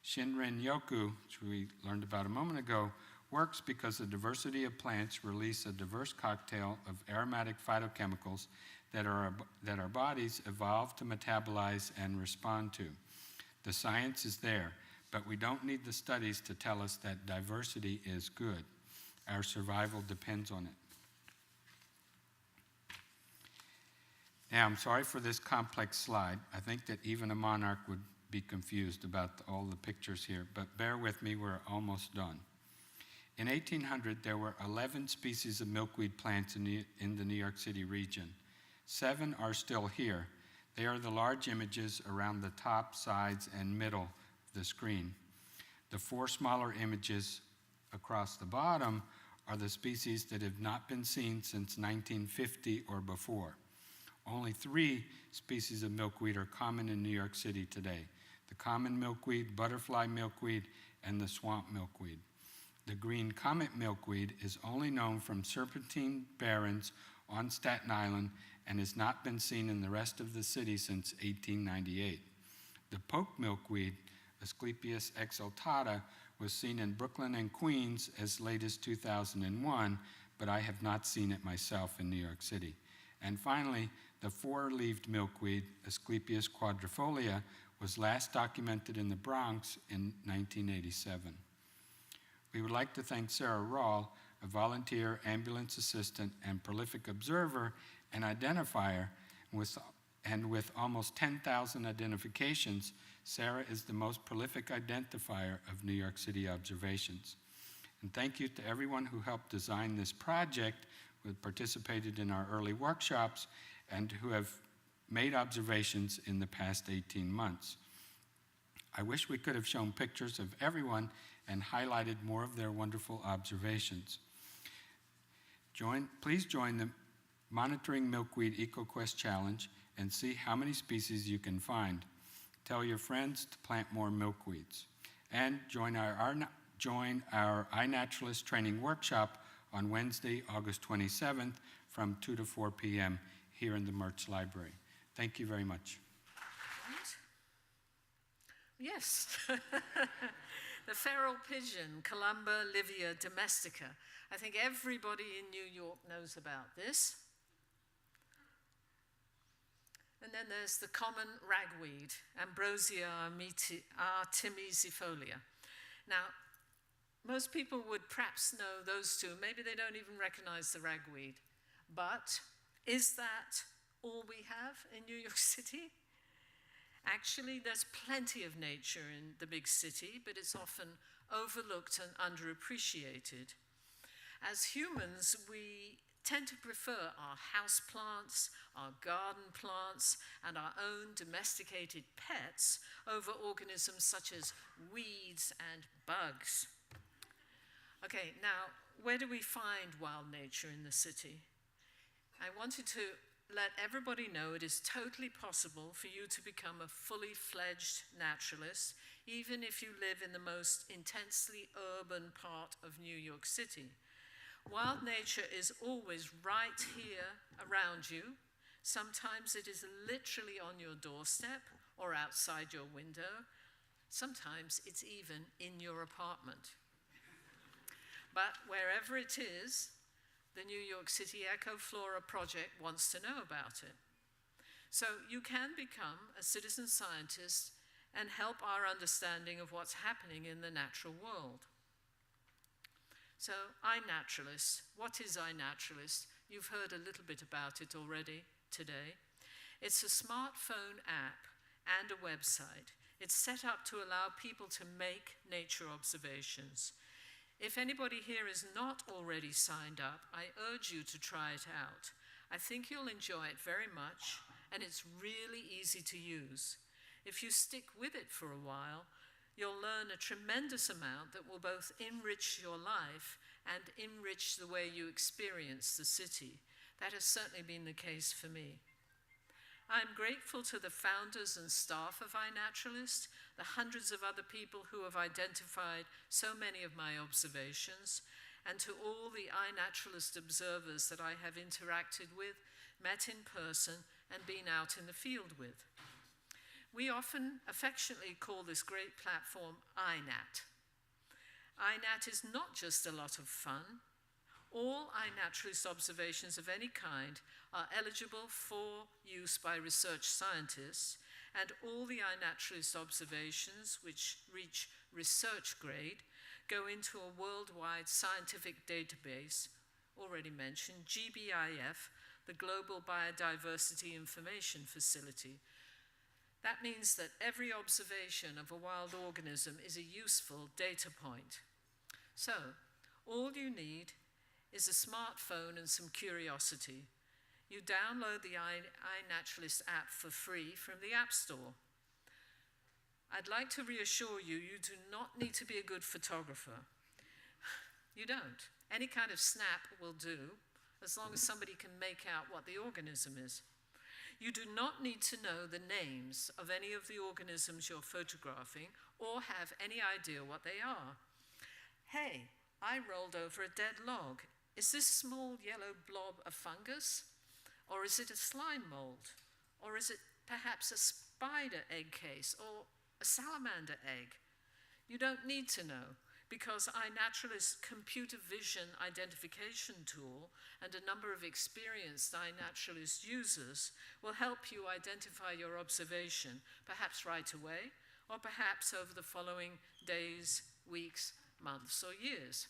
Shinrin Yoku, which we learned about a moment ago, works because the diversity of plants release a diverse cocktail of aromatic phytochemicals that our bodies evolve to metabolize and respond to. The science is there, but we don't need the studies to tell us that diversity is good. Our survival depends on it. Now, I'm sorry for this complex slide. I think that even a monarch would be confused about all the pictures here, but bear with me, we're almost done. In 1800, there were 11 species of milkweed plants in the New York City region. 7 are still here. They are the large images around the top, sides, and middle of the screen. The 4 smaller images across the bottom are the species that have not been seen since 1950 or before. Only 3 species of milkweed are common in New York City today: the common milkweed, butterfly milkweed, and the swamp milkweed. The green comet milkweed is only known from serpentine barrens on Staten Island and has not been seen in the rest of the city since 1898. The poke milkweed, Asclepias exaltata, was seen in Brooklyn and Queens as late as 2001, but I have not seen it myself in New York City. And finally, the four-leaved milkweed, Asclepias quadrifolia, was last documented in the Bronx in 1987. We would like to thank Sarah Rawl, a volunteer ambulance assistant and prolific observer and identifier, and with almost 10,000 identifications, Sarah is the most prolific identifier of New York City observations. And thank you to everyone who helped design this project, who participated in our early workshops, and who have made observations in the past 18 months. I wish we could have shown pictures of everyone and highlighted more of their wonderful observations. Please join the Monitoring Milkweed EcoQuest Challenge and see how many species you can find. Tell your friends to plant more milkweeds. And join our iNaturalist training workshop on Wednesday, August 27th from 2 to 4 p.m. here in the Mertz Library. Thank you very much. Yes. The feral pigeon, Columba livia domestica. I think everybody in New York knows about this. And then there's the common ragweed, Ambrosia artemisifolia. Now, most people would perhaps know those two. Maybe they don't even recognize the ragweed. But is that all we have in New York City? Actually, there's plenty of nature in the big city, but it's often overlooked and underappreciated. As humans, we tend to prefer our house plants, our garden plants, and our own domesticated pets over organisms such as weeds and bugs. Okay, now, where do we find wild nature in the city? I wanted to let everybody know it is totally possible for you to become a fully fledged naturalist, even if you live in the most intensely urban part of New York City. Wild nature is always right here around you. Sometimes it is literally on your doorstep or outside your window. Sometimes it's even in your apartment. But wherever it is, the New York City EcoFlora project wants to know about it. So you can become a citizen scientist and help our understanding of what's happening in the natural world. So iNaturalist, what is iNaturalist? You've heard a little bit about it already today. It's a smartphone app and a website. It's set up to allow people to make nature observations. If anybody here is not already signed up, I urge you to try it out. I think you'll enjoy it very much, and it's really easy to use. If you stick with it for a while, you'll learn a tremendous amount that will both enrich your life and enrich the way you experience the city. That has certainly been the case for me. I'm grateful to the founders and staff of iNaturalist, the hundreds of other people who have identified so many of my observations, and to all the iNaturalist observers that I have interacted with, met in person, and been out in the field with. We often affectionately call this great platform iNat. iNat is not just a lot of fun. All iNaturalist observations of any kind are eligible for use by research scientists, and all the iNaturalist observations, which reach research grade, go into a worldwide scientific database, already mentioned, GBIF, the Global Biodiversity Information Facility. That means that every observation of a wild organism is a useful data point. So, all you need is a smartphone and some curiosity. You download the iNaturalist app for free from the App Store. I'd like to reassure you, you do not need to be a good photographer. You don't. Any kind of snap will do, as long as somebody can make out what the organism is. You do not need to know the names of any of the organisms you're photographing or have any idea what they are. Hey, I rolled over a dead log. Is this small yellow blob a fungus? Or is it a slime mold? Or is it perhaps a spider egg case or a salamander egg? You don't need to know. because iNaturalist's computer vision identification tool and a number of experienced iNaturalist users will help you identify your observation, perhaps right away, or perhaps over the following days, weeks, months, or years.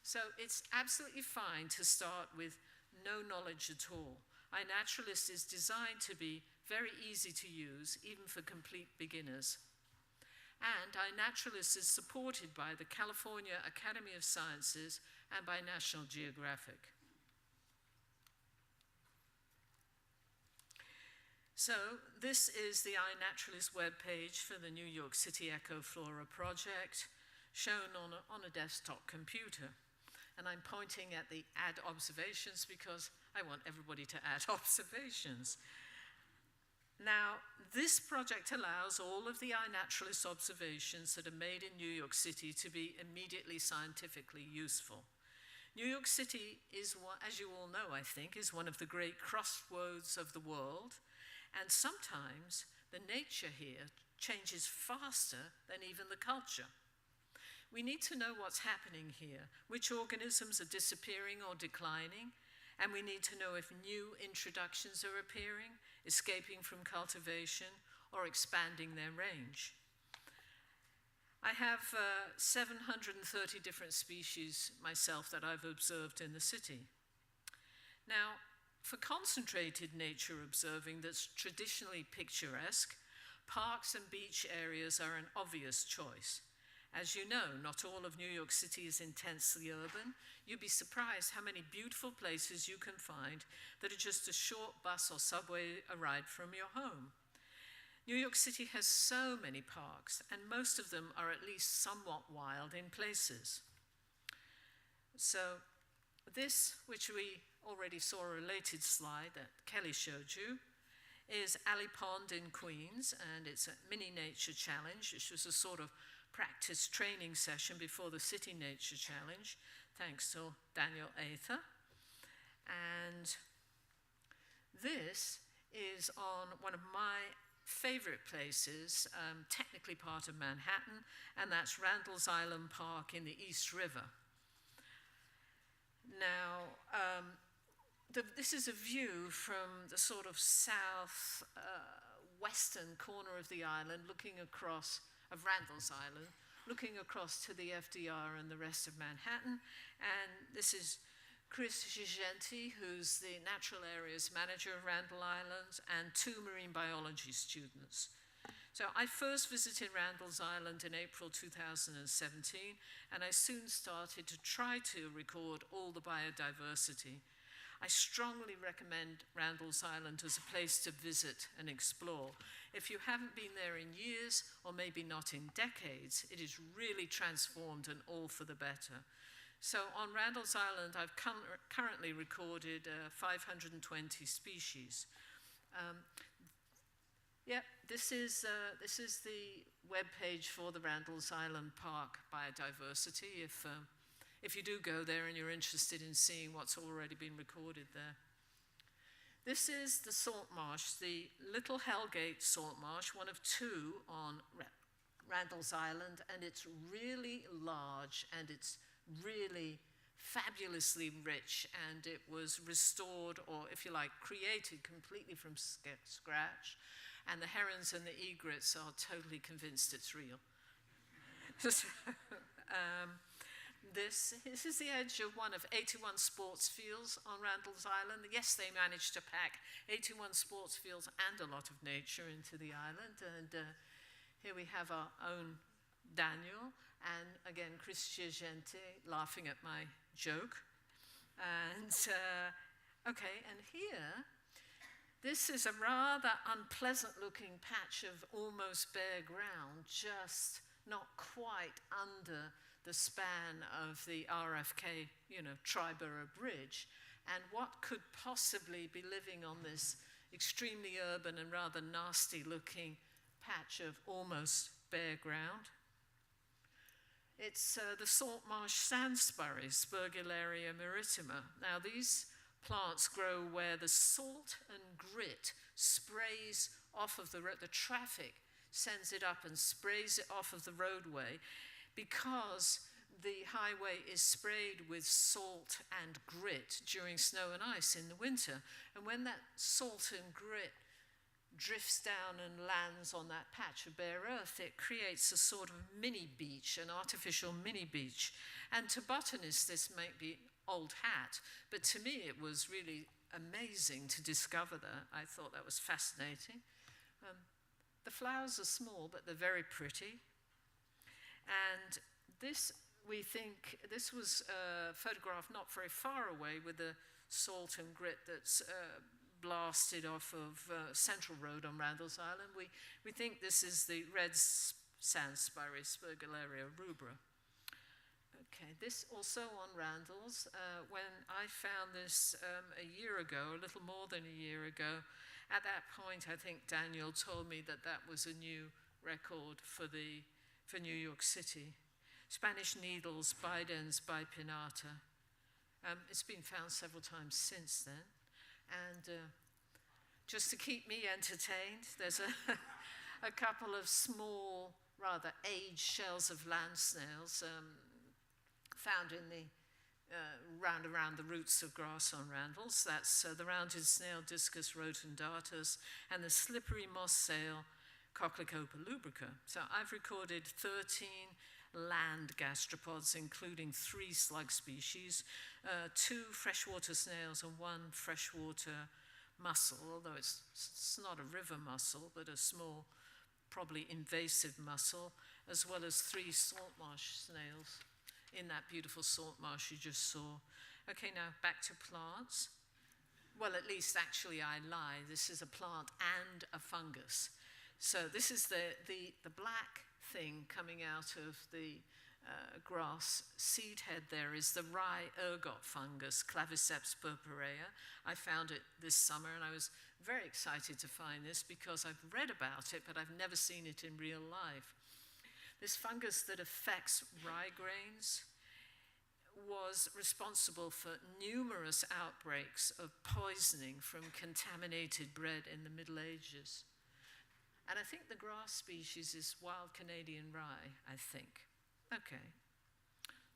So it's absolutely fine to start with no knowledge at all. iNaturalist is designed to be very easy to use, even for complete beginners. And iNaturalist is supported by the California Academy of Sciences and by National Geographic. So this is the iNaturalist webpage for the New York City EcoFlora project, shown on a desktop computer. And I'm pointing at the add observations because I want everybody to add observations. Now, this project allows all of the iNaturalist observations that are made in New York City to be immediately scientifically useful. New York City is, as you all know, I think, is one of the great crossroads of the world, and sometimes the nature here changes faster than even the culture. We need to know what's happening here, which organisms are disappearing or declining, and we need to know if new introductions are appearing, escaping from cultivation, or expanding their range. I have 730 different species myself that I've observed in the city. Now, for concentrated nature observing that's traditionally picturesque, parks and beach areas are an obvious choice. As you know, not all of New York City is intensely urban. You'd be surprised how many beautiful places you can find that are just a short bus or subway ride from your home. New York City has so many parks, and most of them are at least somewhat wild in places. So this, which we already saw a related slide that Kelly showed you, is Alley Pond in Queens, and it's a mini nature challenge, which was a sort of practice training session before the City Nature Challenge, thanks to Daniel Ather. And this is on one of my favorite places, technically part of Manhattan, and that's Randall's Island Park in the East River. Now, this is a view from the sort of south western corner of the island, looking across of Randall's Island, looking across to the FDR and the rest of Manhattan. And this is Chris Gigenti, who's the Natural Areas Manager of Randall Island, and 2 marine biology students. So I first visited Randall's Island in April 2017, and I soon started to try to record all the biodiversity. I strongly recommend Randall's Island as a place to visit and explore. If you haven't been there in years, or maybe not in decades, it is really transformed and all for the better. So on Randall's Island, I've currently recorded 520 species. This is the webpage for the Randall's Island Park Biodiversity. If you do go there and you're interested in seeing what's already been recorded there. This is the salt marsh, the Little Hellgate salt marsh, one of 2 on Randall's Island, and it's really large and it's really fabulously rich, and it was restored, or if you like, created completely from scratch, and the herons and the egrets are totally convinced it's real. This is the edge of one of 81 sports fields on Randall's Island. Yes, they managed to pack 81 sports fields and a lot of nature into the island. And here we have our own Daniel, and again, Chris Gigenti laughing at my joke. And okay, and here, this is a rather unpleasant looking patch of almost bare ground, just not quite under the span of the RFK, Triborough Bridge. And what could possibly be living on this extremely urban and rather nasty looking patch of almost bare ground? It's the salt marsh sandspurry, Spergularia maritima. Now these plants grow where the salt and grit sprays off of the traffic, sends it up and sprays it off of the roadway, because the highway is sprayed with salt and grit during snow and ice in the winter. And when that salt and grit drifts down and lands on that patch of bare earth, it creates a sort of mini beach, an artificial mini beach. And to botanists, this might be old hat, but to me it was really amazing to discover that. I thought that was fascinating. The flowers are small, but they're very pretty. And this, we think, this was photographed not very far away with the salt and grit that's blasted off of Central Road on Randall's Island. We think this is the red sand spirey, Spurgularia rubra. Okay, this also on Randall's. When I found this a year ago, a little more than a year ago, at that point I think Daniel told me that that was a new record for New York City. Spanish needles, Bidens bipinata. It's been found several times since then. And just to keep me entertained, there's a couple of small, rather aged shells of land snails found in the around the roots of grass on Randall's. That's the rounded snail Discus rotundatus and the slippery moss sail Cochlicopa lubrica. So I've recorded 13 land gastropods, including 3 slug species, 2 freshwater snails and 1 freshwater mussel, although it's not a river mussel, but a small, probably invasive mussel, as well as 3 salt marsh snails in that beautiful salt marsh you just saw. Okay, now back to plants. Well, at least actually I lie. This is a plant and a fungus. So this is the black thing coming out of the grass seed head. There is the rye ergot fungus, Claviceps purpurea. I found it this summer and I was very excited to find this because I've read about it, but I've never seen it in real life. This fungus that affects rye grains was responsible for numerous outbreaks of poisoning from contaminated bread in the Middle Ages. And I think the grass species is wild Canadian rye, I think. Okay.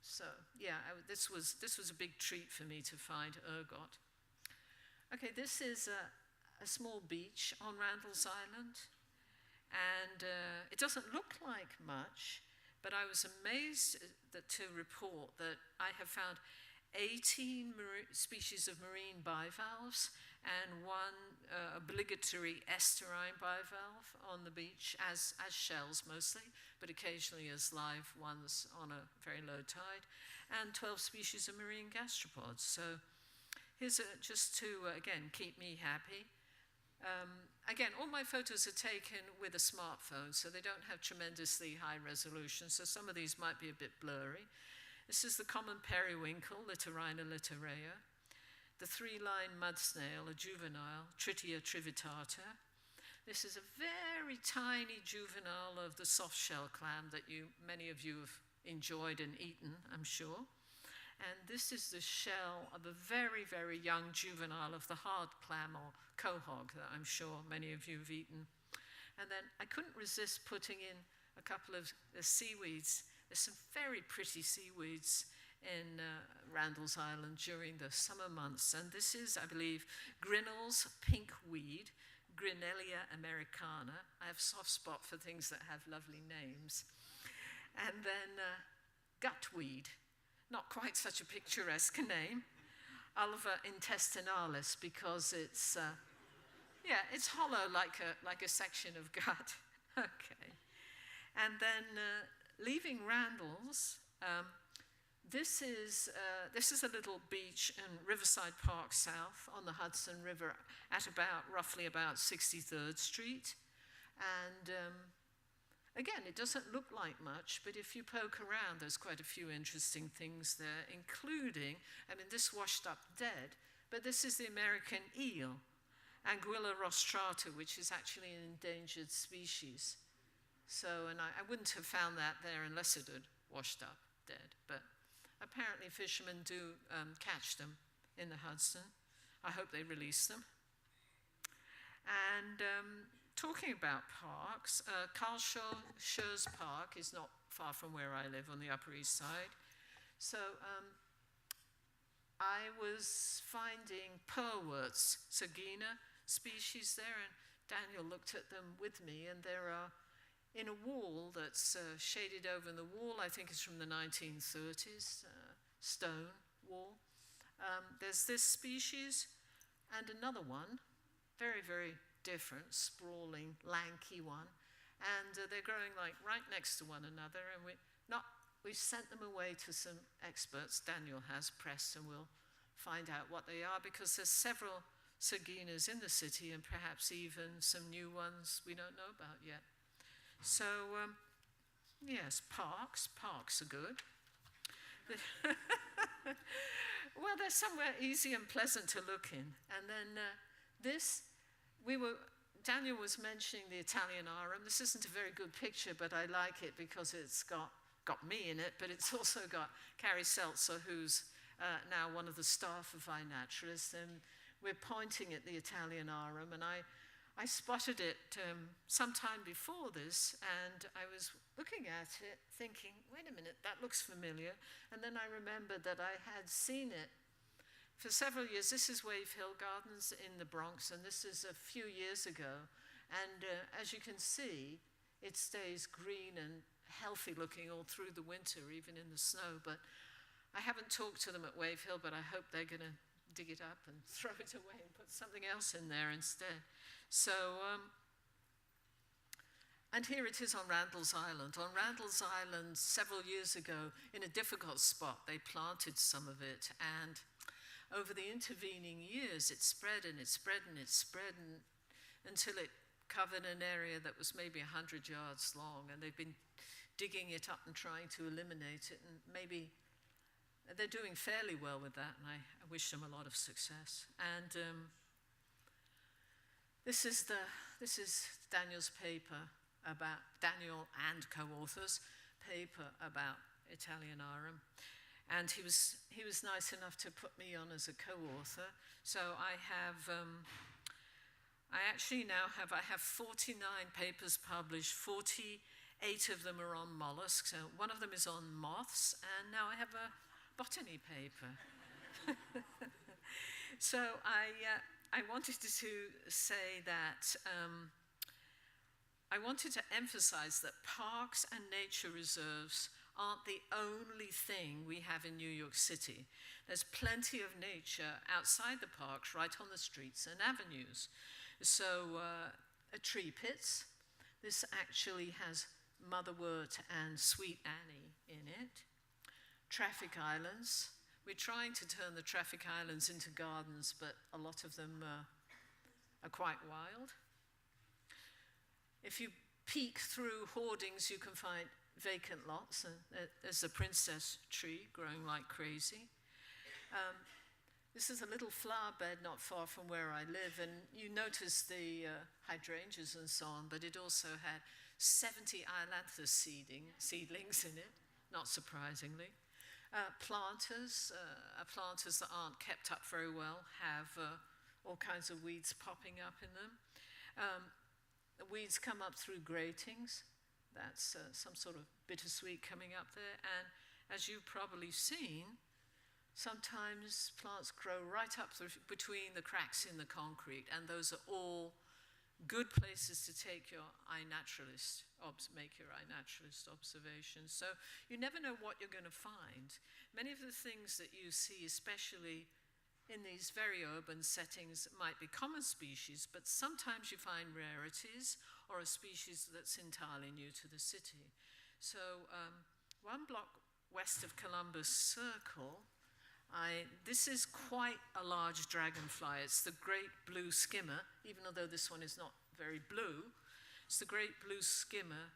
So, yeah, this was a big treat for me to find ergot. Okay, this is a small beach on Randall's Island. And it doesn't look like much, but I was amazed to report that I have found 18 species of marine bivalves and 1 obligatory estuarine bivalve on the beach as shells mostly, but occasionally as live ones on a very low tide, and 12 species of marine gastropods. So here's just to, again, keep me happy. Again, all my photos are taken with a smartphone, so they don't have tremendously high resolution, so some of these might be a bit blurry. This is the common periwinkle, Littorina littorea. The 3-line mud snail, a juvenile, Tritia trivitata. This is a very tiny juvenile of the soft shell clam that many of you have enjoyed and eaten, I'm sure. And this is the shell of a very, very young juvenile of the hard clam or quahog that I'm sure many of you have eaten. And then I couldn't resist putting in a couple of seaweeds. There's some very pretty seaweeds in Randall's Island during the summer months. And this is, I believe, Grinnell's pink weed, Grinellia americana. I have a soft spot for things that have lovely names. And then gutweed. Not quite such a picturesque name, Ulva intestinalis, because it's it's hollow like a section of gut. Okay, and then leaving Randall's, this is a little beach in Riverside Park South on the Hudson River at roughly about 63rd Street, and again, it doesn't look like much, but if you poke around, there's quite a few interesting things there, including, this washed up dead, but this is the American eel, Anguilla rostrata, which is actually an endangered species. So, and I wouldn't have found that there unless it had washed up dead, but apparently fishermen do catch them in the Hudson. I hope they release them. And talking about parks, Carl Schurz Park is not far from where I live on the Upper East Side. So I was finding pearlworts, Sagina species there, and Daniel looked at them with me, and there are, in a wall that's shaded over in the wall, I think it's from the 1930s, stone wall. There's this species and another one, very, very different, sprawling, lanky one, and they're growing like right next to one another, and we've sent them away to some experts, Daniel has, pressed, and we'll find out what they are, because there's several Saginas in the city, and perhaps even some new ones we don't know about yet. So, yes, parks are good. Well, they're somewhere easy and pleasant to look in. And then Daniel was mentioning the Italian Arum. This isn't a very good picture, but I like it because it's got me in it, but it's also got Carrie Seltzer, who's now one of the staff of iNaturalist, and we're pointing at the Italian Arum, and I spotted it sometime before this, and I was looking at it thinking, wait a minute, that looks familiar, and then I remembered that I had seen it for several years. This is Wave Hill Gardens in the Bronx, and this is a few years ago, and as you can see, it stays green and healthy looking all through the winter, even in the snow, but I haven't talked to them at Wave Hill, but I hope they're going to dig it up and throw it away and put something else in there instead. So, and here it is on Randall's Island. On Randall's Island, several years ago, in a difficult spot, they planted some of it, and over the intervening years, it spread and it spread and it spread until it covered an area that was maybe 100 yards long, and they've been digging it up and trying to eliminate it, and maybe they're doing fairly well with that, and I wish them a lot of success. And this is Daniel's paper about, Daniel and co-authors paper about Italian Arum, and he was nice enough to put me on as a co-author. So I have 49 papers published, 48 of them are on mollusks, one of them is on moths, and now I have a botany paper. So I wanted to say that I wanted to emphasize that parks and nature reserves aren't the only thing we have in New York City. There's plenty of nature outside the parks, right on the streets and avenues. So tree pits. This actually has motherwort and sweet Annie in it. Traffic islands. We're trying to turn the traffic islands into gardens, but a lot of them are quite wild. If you peek through hoardings, you can find vacant lots. There's a princess tree growing like crazy. This is a little flower bed not far from where I live, and you notice the hydrangeas and so on, but it also had 70 ailanthus seedlings in it, not surprisingly. Planters that aren't kept up very well have all kinds of weeds popping up in them. The weeds come up through gratings. That's some sort of bittersweet coming up there. And as you've probably seen, sometimes plants grow right up between the cracks in the concrete, and those are all good places to take your make your iNaturalist observations. So you never know what you're going to find. Many of the things that you see, especially in these very urban settings, might be common species, but sometimes you find rarities or a species that's entirely new to the city. So one block west of Columbus Circle, this is quite a large dragonfly. It's the great blue skimmer, even though this one is not very blue. It's the great blue skimmer,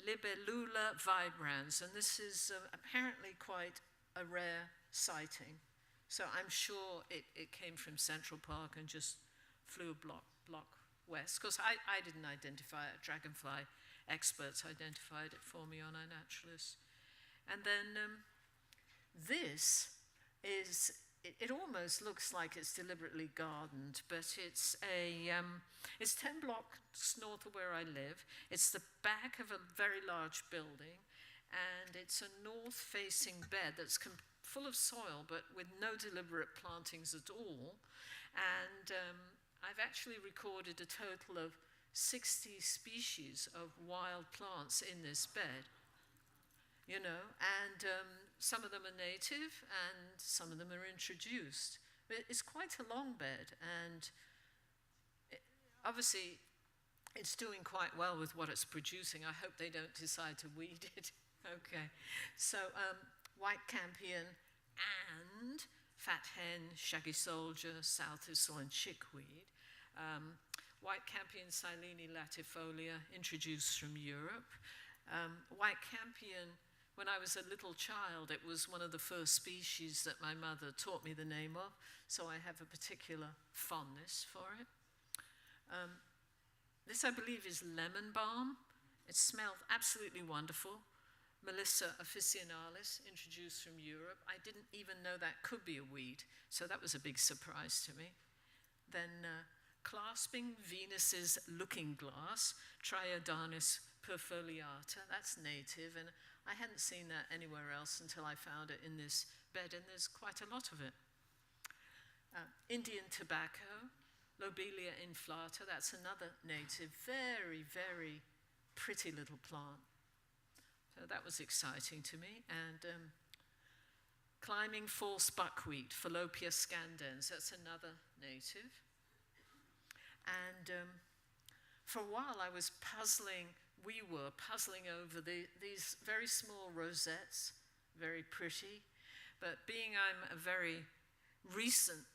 Libellula vibrans, and this is apparently quite a rare sighting. So I'm sure it came from Central Park and just flew a block west. Because I didn't identify it, dragonfly experts identified it for me on iNaturalist. And then this is, it almost looks like it's deliberately gardened, but it's 10 blocks north of where I live. It's the back of a very large building, and it's a north-facing bed that's full of soil, but with no deliberate plantings at all. And I've actually recorded a total of 60 species of wild plants in this bed, you know, and some of them are native and some of them are introduced. But it's quite a long bed, and obviously it's doing quite well with what it's producing. I hope they don't decide to weed it. Okay, so white campion and fat hen, shaggy soldier, sow thistle, and chickweed. White campion Silene latifolia, introduced from Europe. White campion, when I was a little child, it was one of the first species that my mother taught me the name of, so I have a particular fondness for it. This, I believe, is lemon balm. It smelled absolutely wonderful. Melissa officinalis, introduced from Europe. I didn't even know that could be a weed, so that was a big surprise to me. Then clasping Venus's looking glass, Triodonis perfoliata, that's native, and I hadn't seen that anywhere else until I found it in this bed, and there's quite a lot of it. Indian tobacco, Lobelia inflata, that's another native, very, very pretty little plant. So that was exciting to me. And climbing false buckwheat, Fallopius scandens, that's another native. And for a while I was we were puzzling over these very small rosettes, very pretty, but being I'm a very recent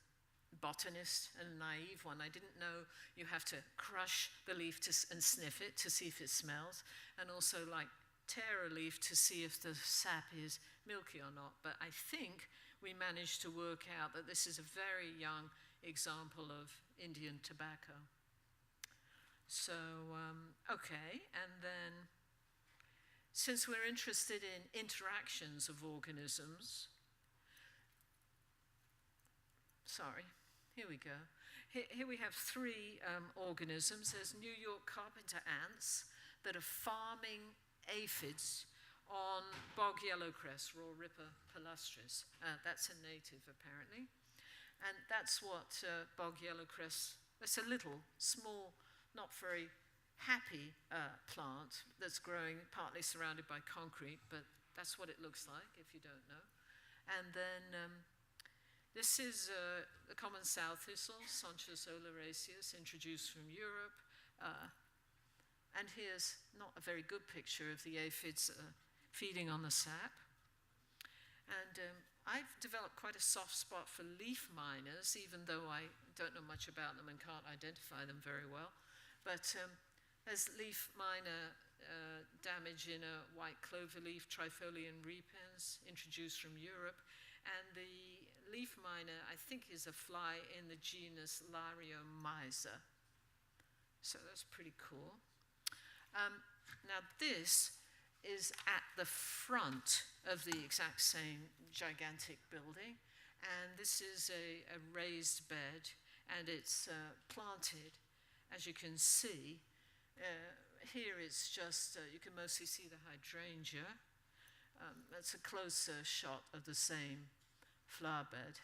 botanist and a naive one, I didn't know you have to crush the leaf and sniff it to see if it smells, and also like tear a leaf to see if the sap is milky or not. But I think we managed to work out that this is a very young example of Indian tobacco. So, okay, and then since we're interested in interactions of organisms, sorry, here we go. Here we have three organisms. There's New York carpenter ants that are farming aphids on bog yellowcress, Roripa palustris. That's a native, apparently. And that's what bog yellowcress, it's a little, small, not very happy plant that's growing partly surrounded by concrete, but that's what it looks like if you don't know. And then this is the common sow thistle, Sonchus oleraceus, introduced from Europe. And here's not a very good picture of the aphids feeding on the sap. And I've developed quite a soft spot for leaf miners, even though I don't know much about them and can't identify them very well. But there's leaf miner damage in a white cloverleaf, Trifolium repens, introduced from Europe. And the leaf miner, I think, is a fly in the genus Lariomyza. So that's pretty cool. Now this is at the front of the exact same gigantic building, and this is a raised bed, and it's planted, as you can see. Here it's just, you can mostly see the hydrangea. That's a closer shot of the same flower bed.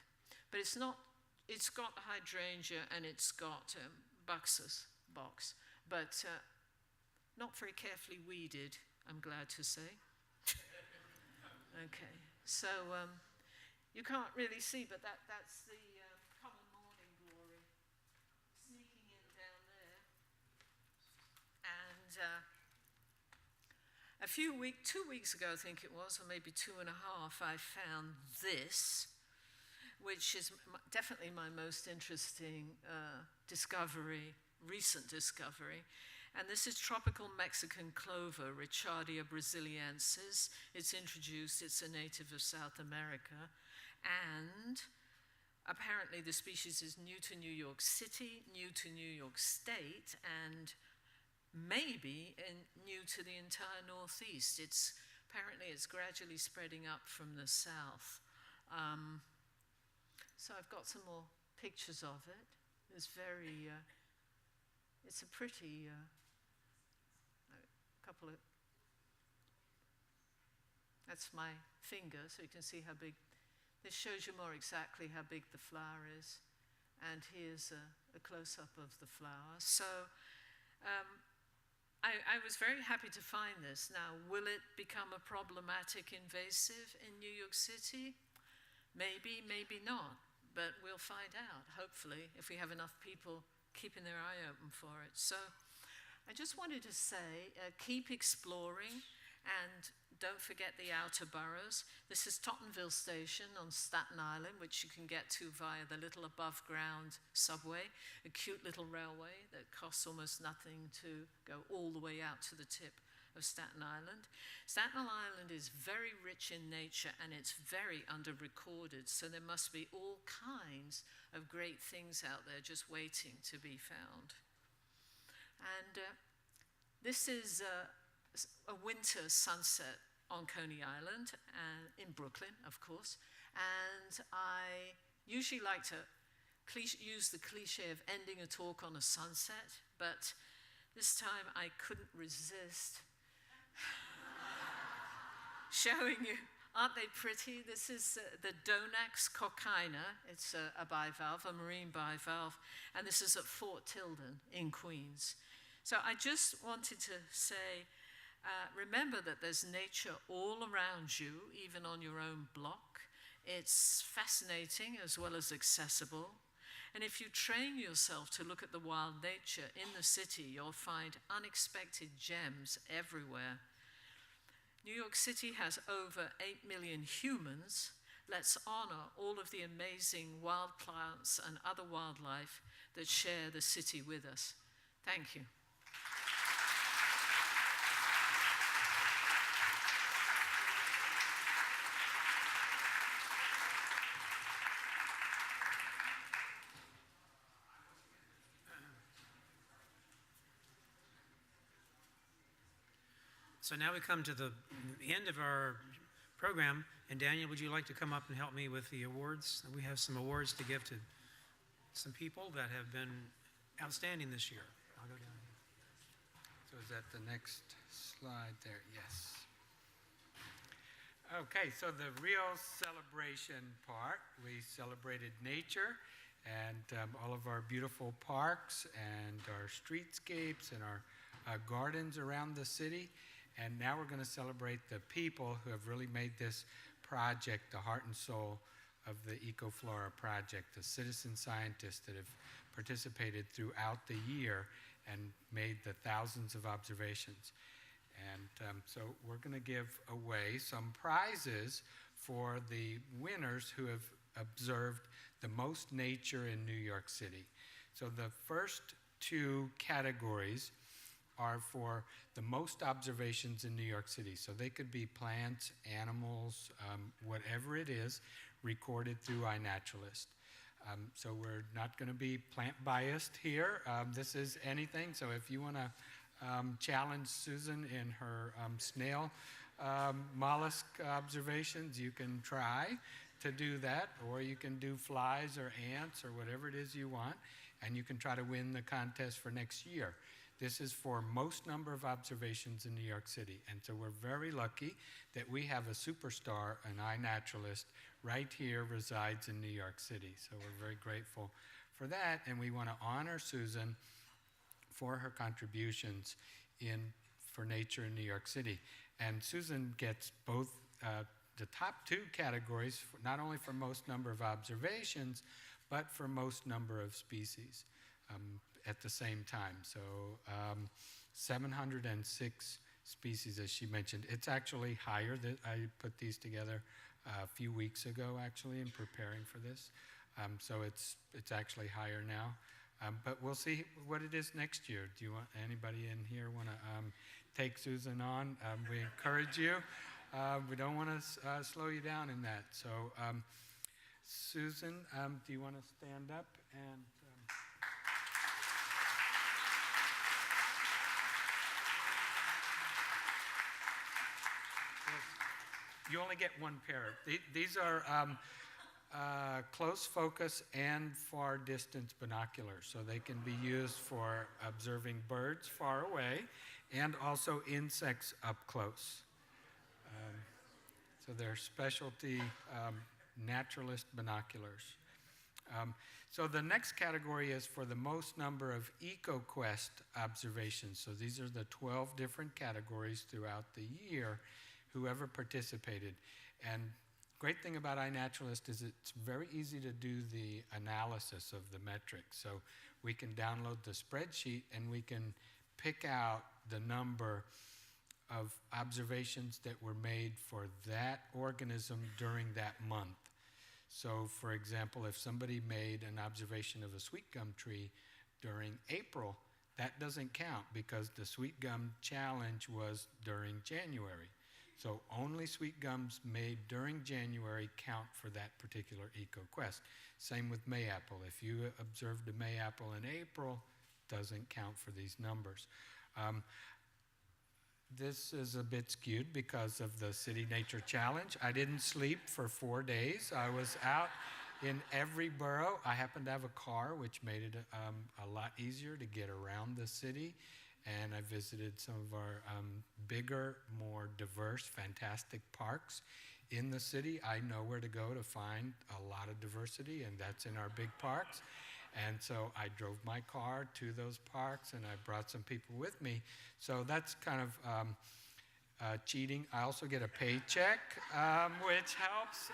But it's got hydrangea and it's got buxus box, but not very carefully weeded, I'm glad to say. Okay, so you can't really see, but that's the common morning glory sneaking in down there. And 2 weeks ago, I think it was, or maybe 2.5, I found this, which is definitely my most interesting recent discovery. And this is tropical Mexican clover, Richardia brasiliensis. It's introduced, it's a native of South America. And apparently the species is new to New York City, new to New York State, and maybe new to the entire Northeast. Apparently it's gradually spreading up from the south. So I've got some more pictures of it. It's a pretty couple of, That's my finger, so you can see how big. This shows you more exactly how big the flower is. And here's a close-up of the flower. So I was very happy to find this. Now, will it become a problematic invasive in New York City? Maybe, maybe not. But we'll find out, hopefully, if we have enough people keeping their eye open for it. So I just wanted to say, keep exploring, and don't forget the outer boroughs. This is Tottenville Station on Staten Island, which you can get to via the little above-ground subway, a cute little railway that costs almost nothing to go all the way out to the tip of Staten Island. Staten Island is very rich in nature, and it's very under-recorded, so there must be all kinds of great things out there just waiting to be found. And this is a winter sunset on Coney Island, in Brooklyn, of course. And I usually like to use the cliche of ending a talk on a sunset, but this time I couldn't resist showing you. Aren't they pretty? This is the Donax coccina. It's a bivalve, a marine bivalve, and this is at Fort Tilden in Queens. So I just wanted to say, remember that there's nature all around you, even on your own block. It's fascinating as well as accessible. And if you train yourself to look at the wild nature in the city, you'll find unexpected gems everywhere. New York City has over 8 million humans. Let's honor all of the amazing wild plants and other wildlife that share the city with us. Thank you. So now we come to the end of our program, and Daniel, would you like to come up and help me with the awards? We have some awards to give to some people that have been outstanding this year. I'll go down here. So is that the next slide there? Yes. Okay, so the real celebration part, we celebrated nature and all of our beautiful parks and our streetscapes and our gardens around the city. And now we're going to celebrate the people who have really made this project the heart and soul of the EcoFlora project, the citizen scientists that have participated throughout the year and made the thousands of observations. And so we're going to give away some prizes for the winners who have observed the most nature in New York City. So the first two categories are for the most observations in New York City. So they could be plants, animals, whatever it is, recorded through iNaturalist. So we're not going to be plant biased here. This is anything. So if you want to challenge Susan in her snail mollusk observations, you can try to do that, or you can do flies or ants or whatever it is you want, and you can try to win the contest for next year. This is for most number of observations in New York City. And so we're very lucky that we have a superstar, an iNaturalist, right here resides in New York City. So we're very grateful for that. And we want to honor Susan for her contributions for nature in New York City. And Susan gets both the top two categories, not only for most number of observations, but for most number of species. At the same time. So 706 species, as she mentioned. It's actually higher. I put these together a few weeks ago, actually, in preparing for this. So it's actually higher now. But we'll see what it is next year. Do you want anybody in here want to take Susan on? We encourage you. We don't want to slow you down in that. So Susan, do you want to stand up and... You only get one pair. These are close focus and far distance binoculars, so they can be used for observing birds far away and also insects up close. So they're specialty naturalist binoculars. So the next category is for the most number of EcoQuest observations. So these are the 12 different categories throughout the year, whoever participated. And great thing about iNaturalist is it's very easy to do the analysis of the metrics. So we can download the spreadsheet and we can pick out the number of observations that were made for that organism during that month. So for example, if somebody made an observation of a sweet gum tree during April, that doesn't count because the sweet gum challenge was during January. So only sweet gums made during January count for that particular EcoQuest. Same with mayapple. If you observed a mayapple in April, doesn't count for these numbers. This is a bit skewed because of the City Nature Challenge. I didn't sleep for 4 days. I was out in every borough. I happened to have a car, which made it a lot easier to get around the city. And I visited some of our bigger, more diverse, fantastic parks in the city. I know where to go to find a lot of diversity, and that's in our big parks. And so I drove my car to those parks, and I brought some people with me. So that's kind of cheating. I also get a paycheck, which helps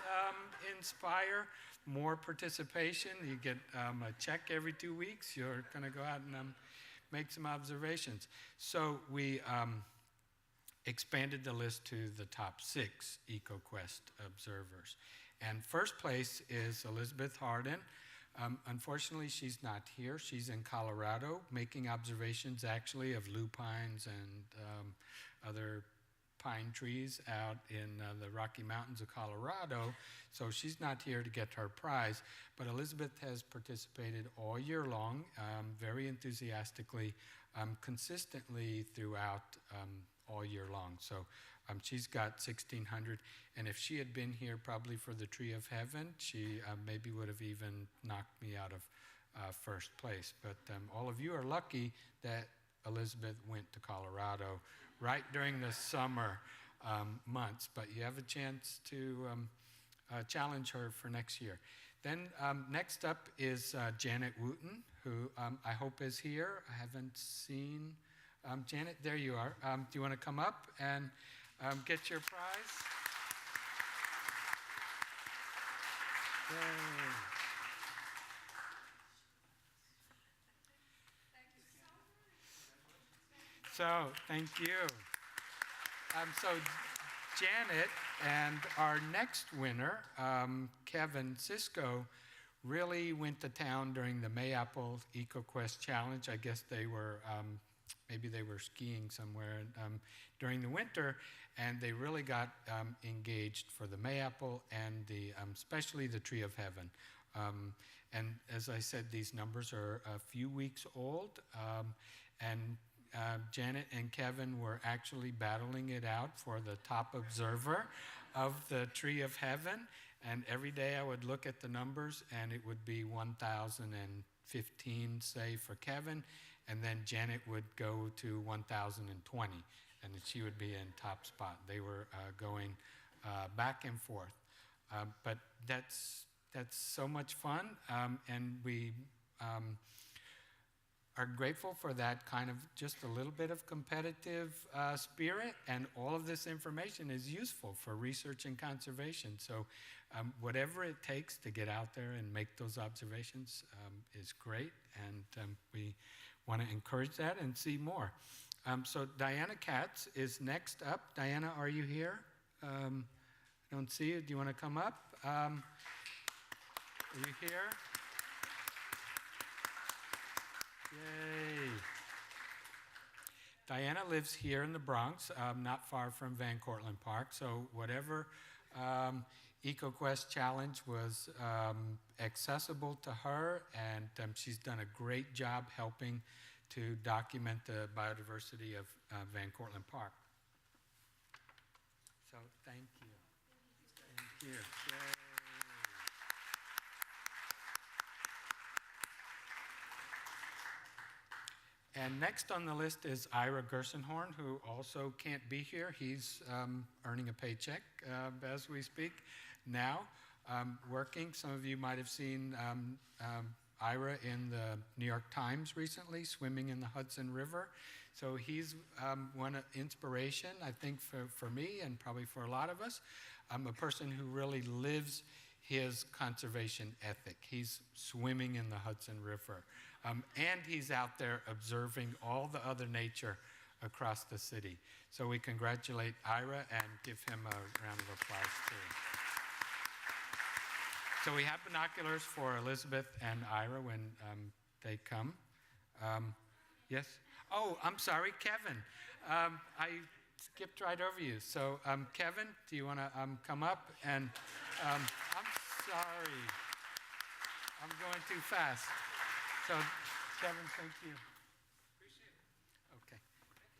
inspire more participation. You get a check every 2 weeks. You're going to go out and make some observations. So we expanded the list to the top 6 EcoQuest observers. And first place is Elizabeth Hardin. Unfortunately, she's not here. She's in Colorado making observations actually of lupines and other pine trees out in the Rocky Mountains of Colorado. So she's not here to get her prize. But Elizabeth has participated all year long, very enthusiastically, consistently throughout all year long. So she's got 1,600, and if she had been here probably for the Tree of Heaven, she maybe would have even knocked me out of first place. But all of you are lucky that Elizabeth went to Colorado right during the summer months, but you have a chance to challenge her for next year. Then next up is Janet Wooten, who I hope is here. I haven't seen Janet. There you are. Do you want to come up and get your prize? Yay. So, thank you. So, Janet and our next winner, Kevin Sisko, really went to town during the Mayapple EcoQuest Challenge. I guess they were, maybe they were skiing somewhere during the winter, and they really got engaged for the Mayapple and the, especially the Tree of Heaven. And as I said, these numbers are a few weeks old, and Janet and Kevin were actually battling it out for the top observer of the Tree of Heaven. And every day I would look at the numbers, and it would be 1,015, say, for Kevin, and then Janet would go to 1,020, and she would be in top spot. They were going back and forth. But that's so much fun, and we are grateful for that kind of just a little bit of competitive spirit, and all of this information is useful for research and conservation. So whatever it takes to get out there and make those observations is great, and we want to encourage that and see more. So Diana Katz is next up. Diana, are you here? I don't see you. Do you want to come up? Are you here? Yay. Diana lives here in the Bronx, not far from Van Cortlandt Park, so whatever EcoQuest challenge was accessible to her, and she's done a great job helping to document the biodiversity of Van Cortlandt Park. So thank you. Thank you. Yay. And next on the list is Ira Gersenhorn, who also can't be here. He's earning a paycheck as we speak now, working. Some of you might have seen Ira in the New York Times recently, swimming in the Hudson River. So he's one inspiration, I think, for me and probably for a lot of us. A person who really lives his conservation ethic. He's swimming in the Hudson River. And he's out there observing all the other nature across the city. So we congratulate Ira and give him a round of applause too. So we have binoculars for Elizabeth and Ira when they come. Yes? Oh, I'm sorry, Kevin. I skipped right over you. So Kevin, do you want to come up? And I'm sorry. I'm going too fast. So, Kevin, thank you. Appreciate it. Okay.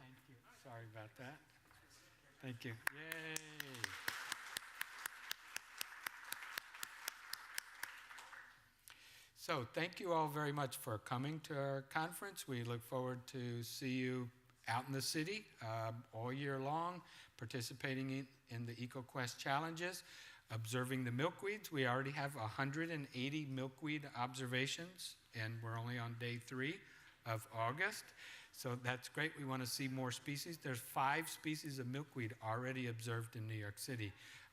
Thank you. Sorry about that. Thank you. Yay. So, thank you all very much for coming to our conference. We look forward to see you out in the city all year long, participating in the EcoQuest challenges, observing the milkweeds. We already have 180 milkweed observations, and we're only on day 3 of August. So that's great. We want to see more species. There's 5 species of milkweed already observed in New York City,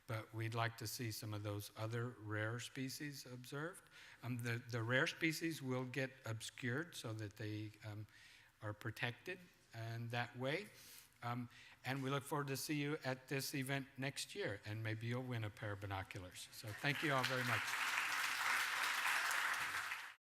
but we'd like to see some of those other rare species observed. The rare species will get obscured so that they are protected in that way. And we look forward to see you at this event next year, and maybe you'll win a pair of binoculars. So thank you all very much.